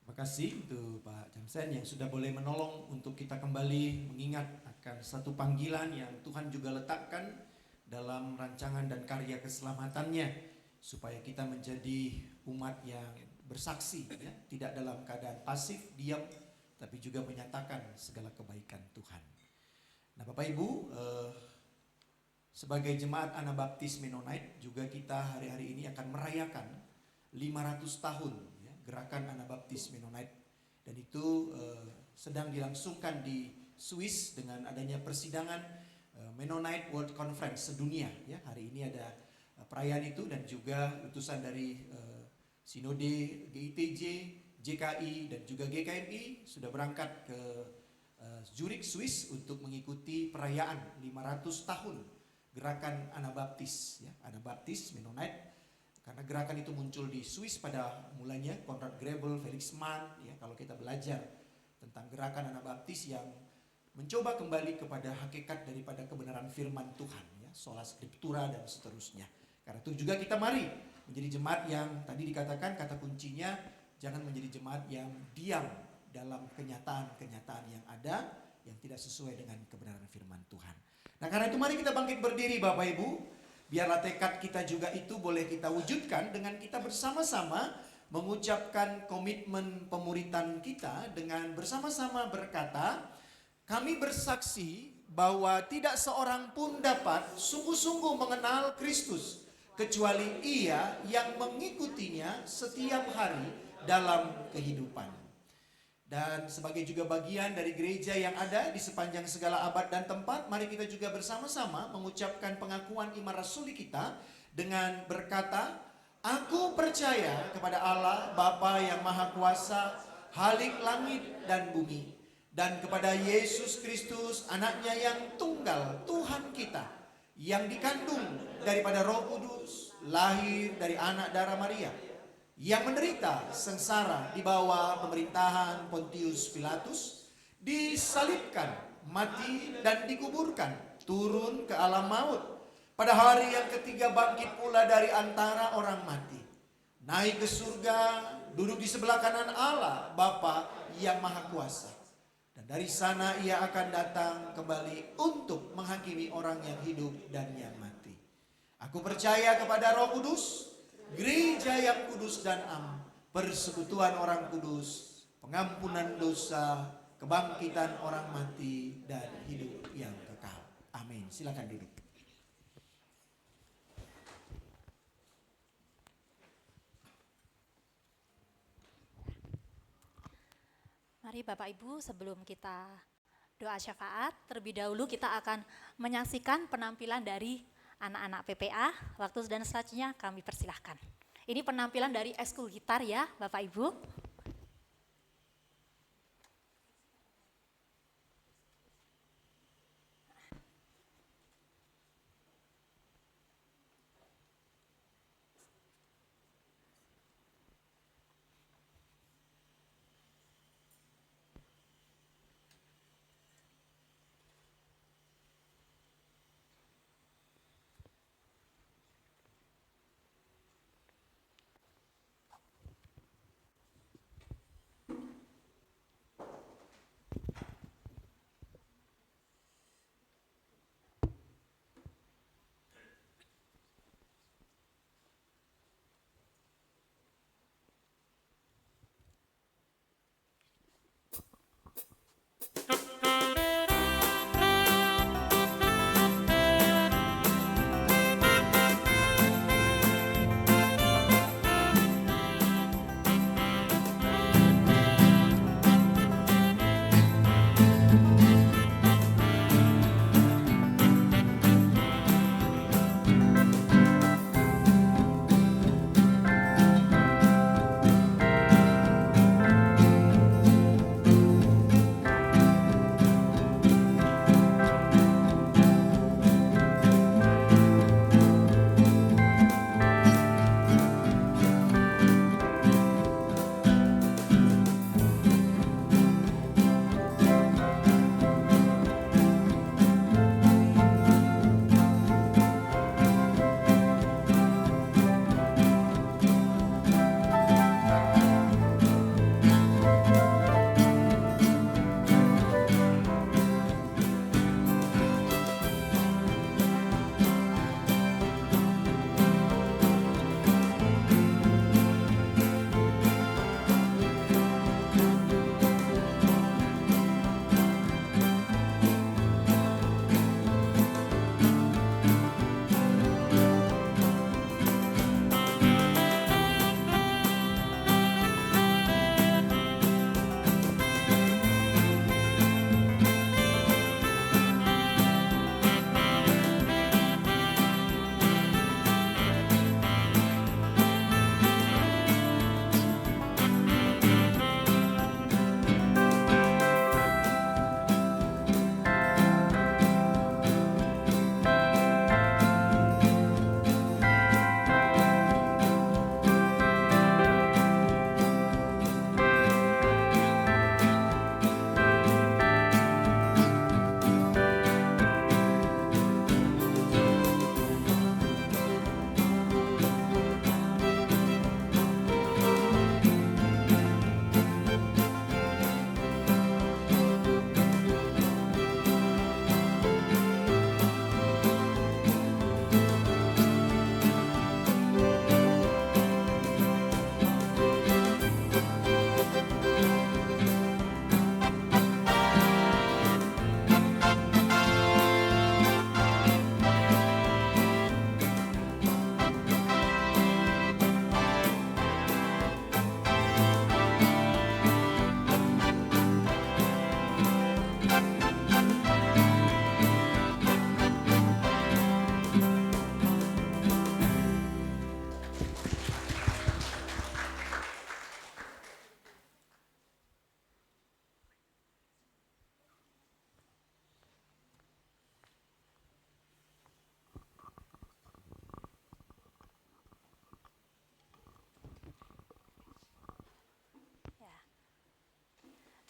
Terima kasih untuk Pak Jamsen yang sudah boleh menolong untuk kita kembali mengingat akan satu panggilan yang Tuhan juga letakkan dalam rancangan dan karya keselamatannya, supaya kita menjadi umat yang bersaksi, ya, tidak dalam keadaan pasif, diam, tapi juga menyatakan segala kebaikan Tuhan. Nah Bapak Ibu, sebagai jemaat Anabaptis Mennonite juga kita hari-hari ini akan merayakan 500 tahun ya, gerakan Anabaptis Mennonite, dan itu sedang dilangsungkan di Swiss dengan adanya persidangan Mennonite World Conference sedunia ya. Hari ini ada perayaan itu, dan juga utusan dari Sinode GITJ, JKI dan juga GKMI sudah berangkat ke Zurich, Swiss untuk mengikuti perayaan 500 tahun gerakan Anabaptis ya, Anabaptis Mennonite. Karena gerakan itu muncul di Swiss pada mulanya Konrad Grebel, Felix Mann ya. Kalau kita belajar tentang gerakan Anabaptis yang mencoba kembali kepada hakikat daripada kebenaran firman Tuhan ya, sola scriptura dan seterusnya. Karena itu juga kita mari menjadi jemaat yang tadi dikatakan kata kuncinya, jangan menjadi jemaat yang diam dalam kenyataan-kenyataan yang ada yang tidak sesuai dengan kebenaran firman Tuhan. Nah karena itu mari kita bangkit berdiri Bapak Ibu. Biarlah tekad kita juga itu boleh kita wujudkan dengan kita bersama-sama mengucapkan komitmen pemuritan kita dengan bersama-sama berkata, kami bersaksi bahwa tidak seorang pun dapat sungguh-sungguh mengenal Kristus kecuali ia yang mengikutinya setiap hari dalam kehidupan. Dan sebagai juga bagian dari gereja yang ada di sepanjang segala abad dan tempat, mari kita juga bersama-sama mengucapkan pengakuan iman rasuli kita dengan berkata, aku percaya kepada Allah Bapa yang Maha Kuasa, Khalik langit dan bumi, dan kepada Yesus Kristus anaknya yang tunggal, Tuhan kita, yang dikandung daripada Roh Kudus, lahir dari anak darah Maria, yang menderita sengsara di bawah pemerintahan Pontius Pilatus, disalibkan, mati dan dikuburkan, turun ke alam maut, pada hari yang ketiga bangkit pula dari antara orang mati, naik ke surga, duduk di sebelah kanan Allah Bapa yang Maha Kuasa, dan dari sana ia akan datang kembali untuk menghakimi orang yang hidup dan yang mati. Aku percaya kepada Roh Kudus, gereja yang kudus dan am, persekutuan orang kudus, pengampunan dosa, kebangkitan orang mati, dan hidup yang kekal. Amin. Silakan duduk. Mari Bapak Ibu, sebelum kita doa syafaat, terlebih dahulu kita akan menyaksikan penampilan dari anak-anak PPA. Waktu dan selanjutnya kami persilahkan. Ini penampilan dari ekskul gitar ya Bapak Ibu.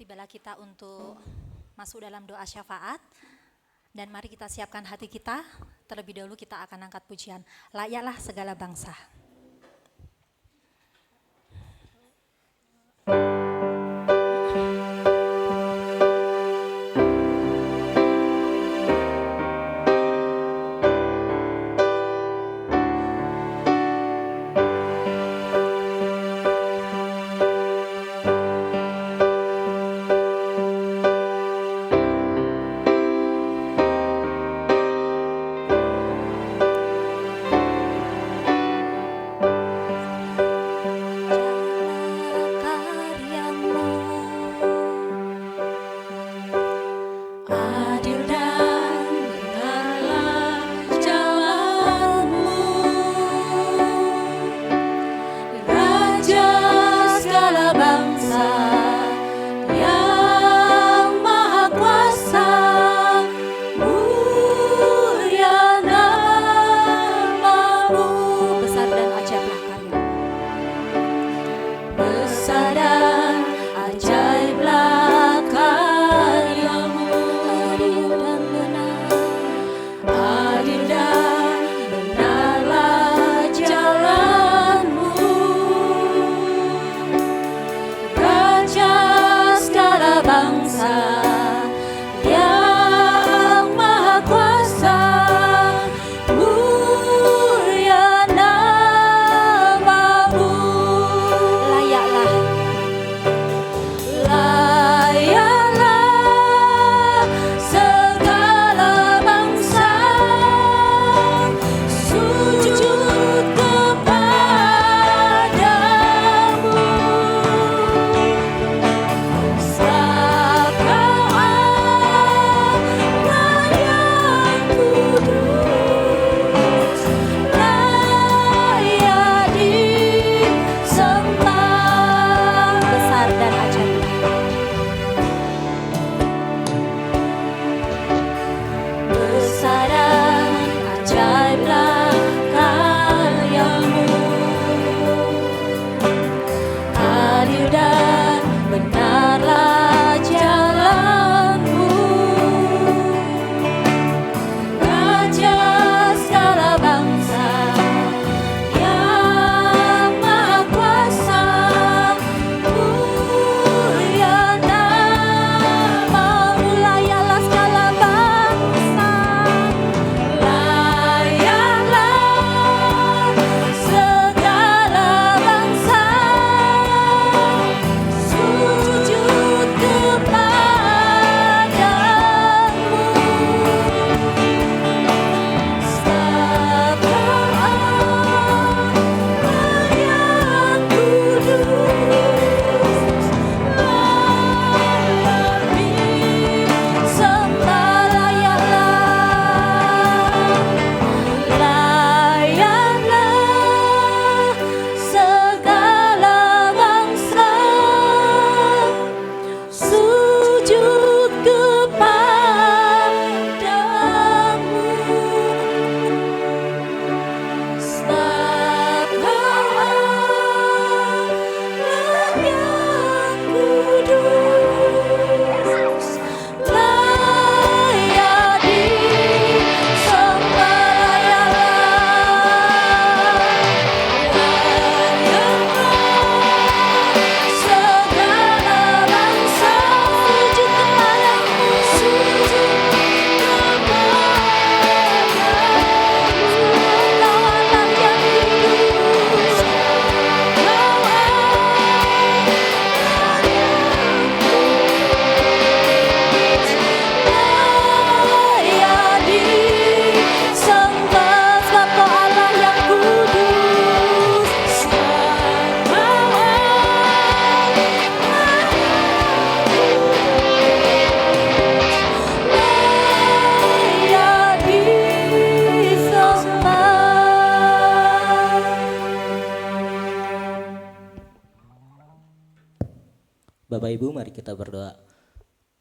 Tibalah kita untuk masuk dalam doa syafaat. Dan mari kita siapkan hati kita. Terlebih dahulu kita akan angkat pujian. Layaklah segala bangsa. Bapak Ibu, mari kita berdoa.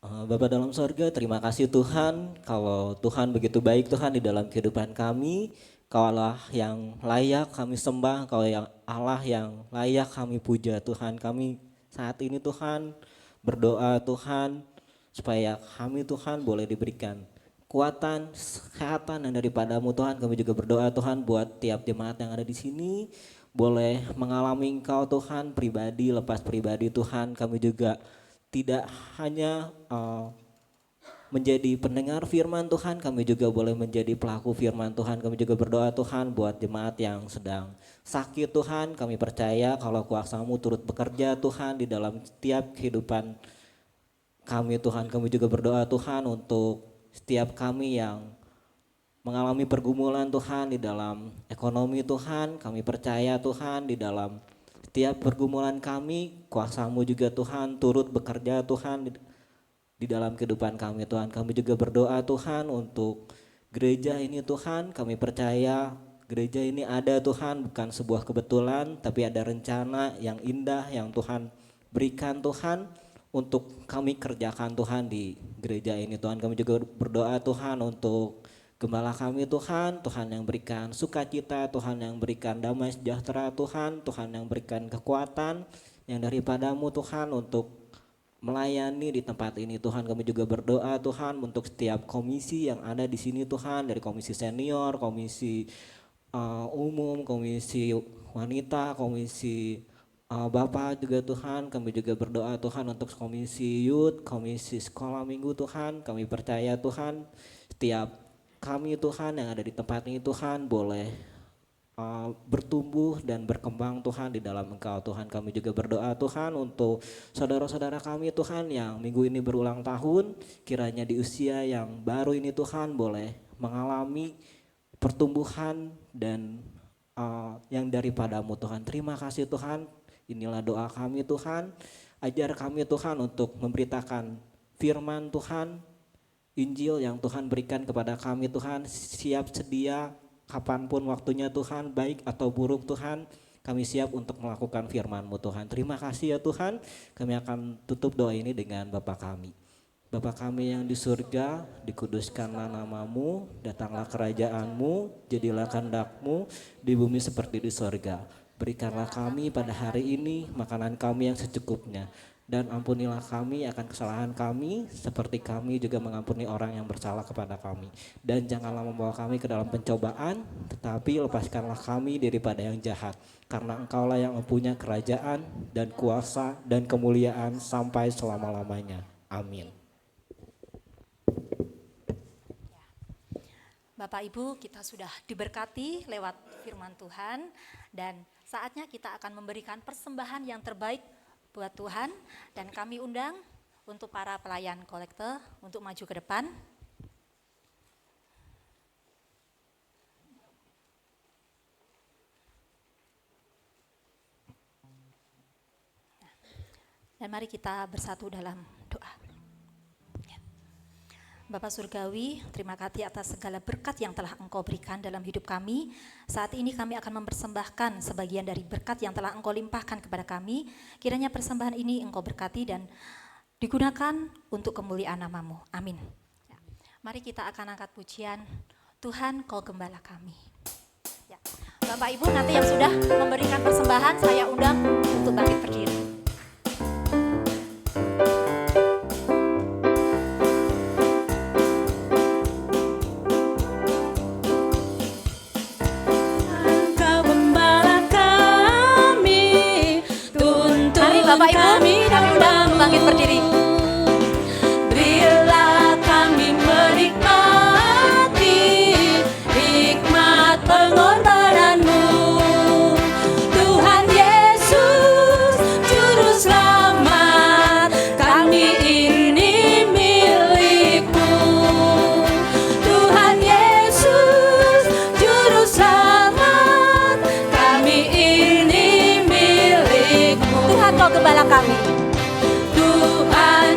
Bapa dalam sorga, terima kasih Tuhan, kalau Tuhan begitu baik Tuhan di dalam kehidupan kami. Kau Allah yang layak kami sembah, Kau yang Allah yang layak kami puja Tuhan. Kami saat ini Tuhan berdoa Tuhan supaya kami Tuhan boleh diberikan kekuatan, kesehatan yang daripadamu Tuhan. Kami juga berdoa Tuhan buat tiap jemaat yang ada di sini boleh mengalami Engkau Tuhan pribadi lepas pribadi Tuhan. Kami juga tidak hanya menjadi pendengar firman Tuhan, kami juga boleh menjadi pelaku firman Tuhan. Kami juga berdoa Tuhan buat jemaat yang sedang sakit Tuhan. Kami percaya kalau kuasa-Mu turut bekerja Tuhan di dalam setiap kehidupan kami Tuhan. Kami juga berdoa Tuhan untuk setiap kami yang mengalami pergumulan Tuhan di dalam ekonomi Tuhan. Kami percaya Tuhan di dalam setiap pergumulan kami, kuasa-Mu juga Tuhan turut bekerja Tuhan di dalam kehidupan kami Tuhan. Kami juga berdoa Tuhan untuk gereja ini Tuhan. Kami percaya gereja ini ada Tuhan bukan sebuah kebetulan, tapi ada rencana yang indah yang Tuhan berikan Tuhan untuk kami kerjakan Tuhan di gereja ini Tuhan. Kami juga berdoa Tuhan untuk gembala kami Tuhan, Tuhan yang berikan sukacita, Tuhan yang berikan damai sejahtera Tuhan, Tuhan yang berikan kekuatan yang daripadamu Tuhan untuk melayani di tempat ini Tuhan. Kami juga berdoa Tuhan untuk setiap komisi yang ada di sini Tuhan, dari komisi senior, komisi umum, komisi wanita, komisi Bapak juga Tuhan. Kami juga berdoa Tuhan untuk komisi youth, komisi sekolah minggu Tuhan. Kami percaya Tuhan setiap kami Tuhan yang ada di tempat ini Tuhan boleh bertumbuh dan berkembang Tuhan di dalam Engkau Tuhan. Kami juga berdoa Tuhan untuk saudara-saudara kami Tuhan yang minggu ini berulang tahun, kiranya di usia yang baru ini Tuhan boleh mengalami pertumbuhan dan yang daripadamu Tuhan. Terima kasih Tuhan, inilah doa kami Tuhan. Ajar kami Tuhan untuk memberitakan firman Tuhan, Injil yang Tuhan berikan kepada kami Tuhan, siap sedia kapanpun waktunya Tuhan, baik atau buruk Tuhan, kami siap untuk melakukan firman-Mu Tuhan. Terima kasih ya Tuhan. Kami akan tutup doa ini dengan Bapa kami. Bapa kami yang di surga, dikuduskanlah nama-Mu, datanglah kerajaan-Mu, jadilah kehendak-Mu di bumi seperti di surga. Berikanlah kami pada hari ini makanan kami yang secukupnya. Dan ampunilah kami akan kesalahan kami seperti kami juga mengampuni orang yang bersalah kepada kami. Dan janganlah membawa kami ke dalam pencobaan, tetapi lepaskanlah kami daripada yang jahat. Karena Engkaulah yang mempunyai kerajaan dan kuasa dan kemuliaan sampai selama-lamanya. Amin. Bapak Ibu, kita sudah diberkati lewat firman Tuhan dan saatnya kita akan memberikan persembahan yang terbaik buat Tuhan, dan kami undang untuk para pelayan kolektor untuk maju ke depan. Dan mari kita bersatu dalam doa. Bapak Surgawi, terima kasih atas segala berkat yang telah Engkau berikan dalam hidup kami. Saat ini kami akan mempersembahkan sebagian dari berkat yang telah Engkau limpahkan kepada kami. Kiranya persembahan ini Engkau berkati dan digunakan untuk kemuliaan nama-Mu. Amin. Ya. Mari kita akan angkat pujian, Tuhan Kau Gembala kami. Ya. Bapak Ibu, nanti yang sudah memberikan persembahan saya undang untuk bangkit berdiri. Bapak Ibu, kami undang bangkit berdiri. Berilah kami menikmati hikmat pengorbanan-Mu, Tuhan Yesus Juru Selamat. Kami ini milik-Mu, Tuhan Yesus Juru Selamat. Kami ini milik-Mu. Tuhan Kau Gembala kami. Tuhan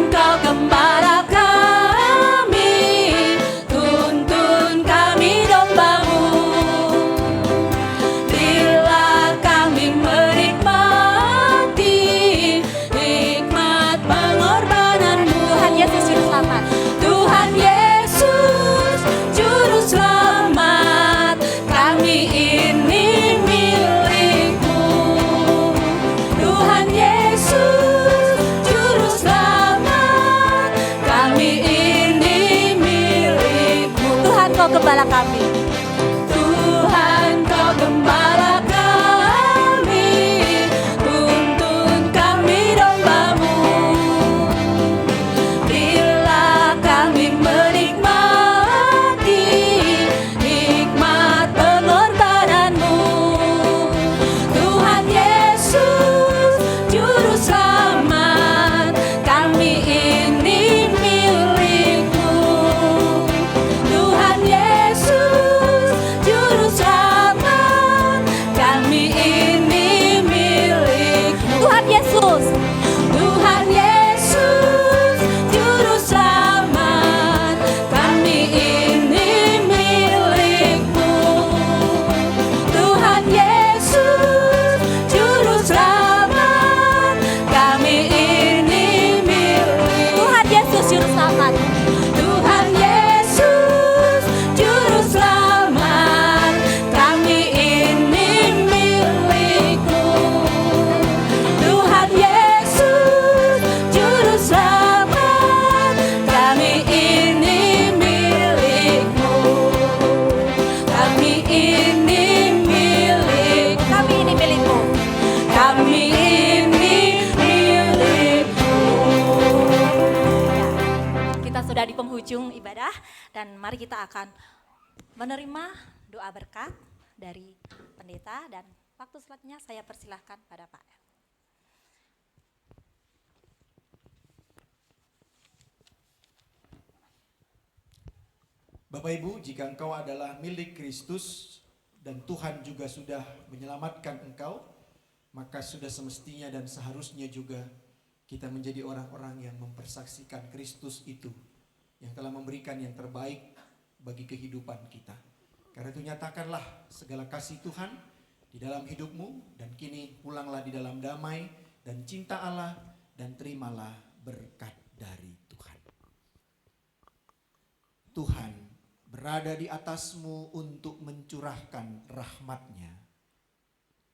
Engkau gembala kami. Tuhan kau gembala kami, tuntun kami domba-Mu. Bila kami menikmati hikmat pengorbanan-Mu, Tuhan Yesus Juru Selamat, kami ini milik-Mu. Tuhan Yesus Juru Selamat, kami ini milik-Mu. Tuhan Yesus, Tuhan Yesus Juru Selamat, kami ini milik-Mu. Tuhan Yesus Juru Selamat, kami ini milik-Mu. Tuhan Yesus Juru Selamat. Tuhan Yesus Juru Selamat, kami ini milik-Mu. Tuhan Yesus Juru Selamat, kami ini milik-Mu. Kami ini milik, Kami ini milik-Mu. kami ini milik-Mu. Kita sudah di penghujung ibadah dan mari kita akan menerima doa berkat dari pendeta dan waktu selanjutnya saya persilahkan pada Pak. Bapak Ibu, jika engkau adalah milik Kristus dan Tuhan juga sudah menyelamatkan engkau, maka sudah semestinya dan seharusnya juga kita menjadi orang-orang yang mempersaksikan Kristus itu, yang telah memberikan yang terbaik bagi kehidupan kita. Karena itu nyatakanlah segala kasih Tuhan di dalam hidupmu, dan kini pulanglah di dalam damai dan cinta Allah, dan terimalah berkat dari Tuhan. Tuhan berada di atasmu untuk mencurahkan rahmat-Nya.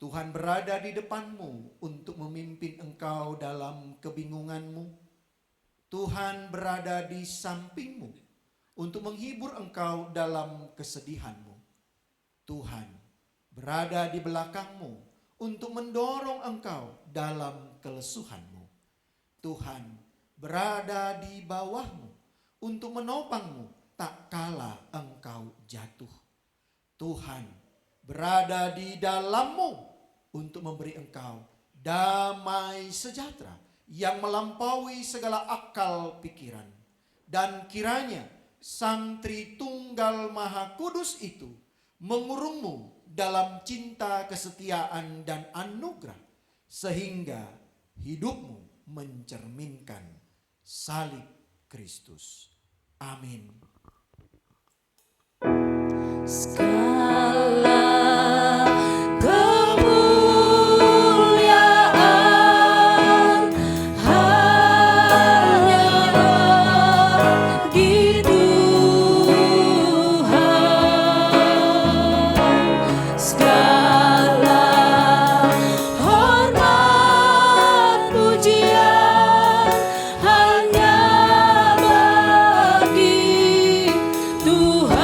Tuhan berada di depanmu untuk memimpin engkau dalam kebingunganmu. Tuhan berada di sampingmu untuk menghibur engkau dalam kesedihanmu. Tuhan berada di belakangmu untuk mendorong engkau dalam kelesuhanmu. Tuhan berada di bawahmu untuk menopangmu tak kala engkau jatuh. Tuhan berada di dalammu untuk memberi engkau damai sejahtera yang melampaui segala akal pikiran. Dan kiranya Sang Tritunggal Maha Kudus itu mengurungmu dalam cinta, kesetiaan, dan anugerah, sehingga hidupmu mencerminkan salib Kristus. Amin. Segala kemuliaan hanya bagi Tuhan. Segala hormat pujian hanya bagi Tuhan.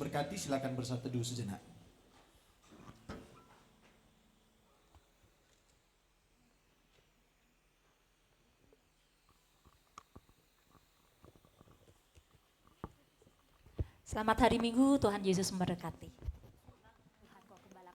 memberkati, silakan bersatu teduh sejenak. Selamat hari Minggu, Tuhan Yesus memberkati.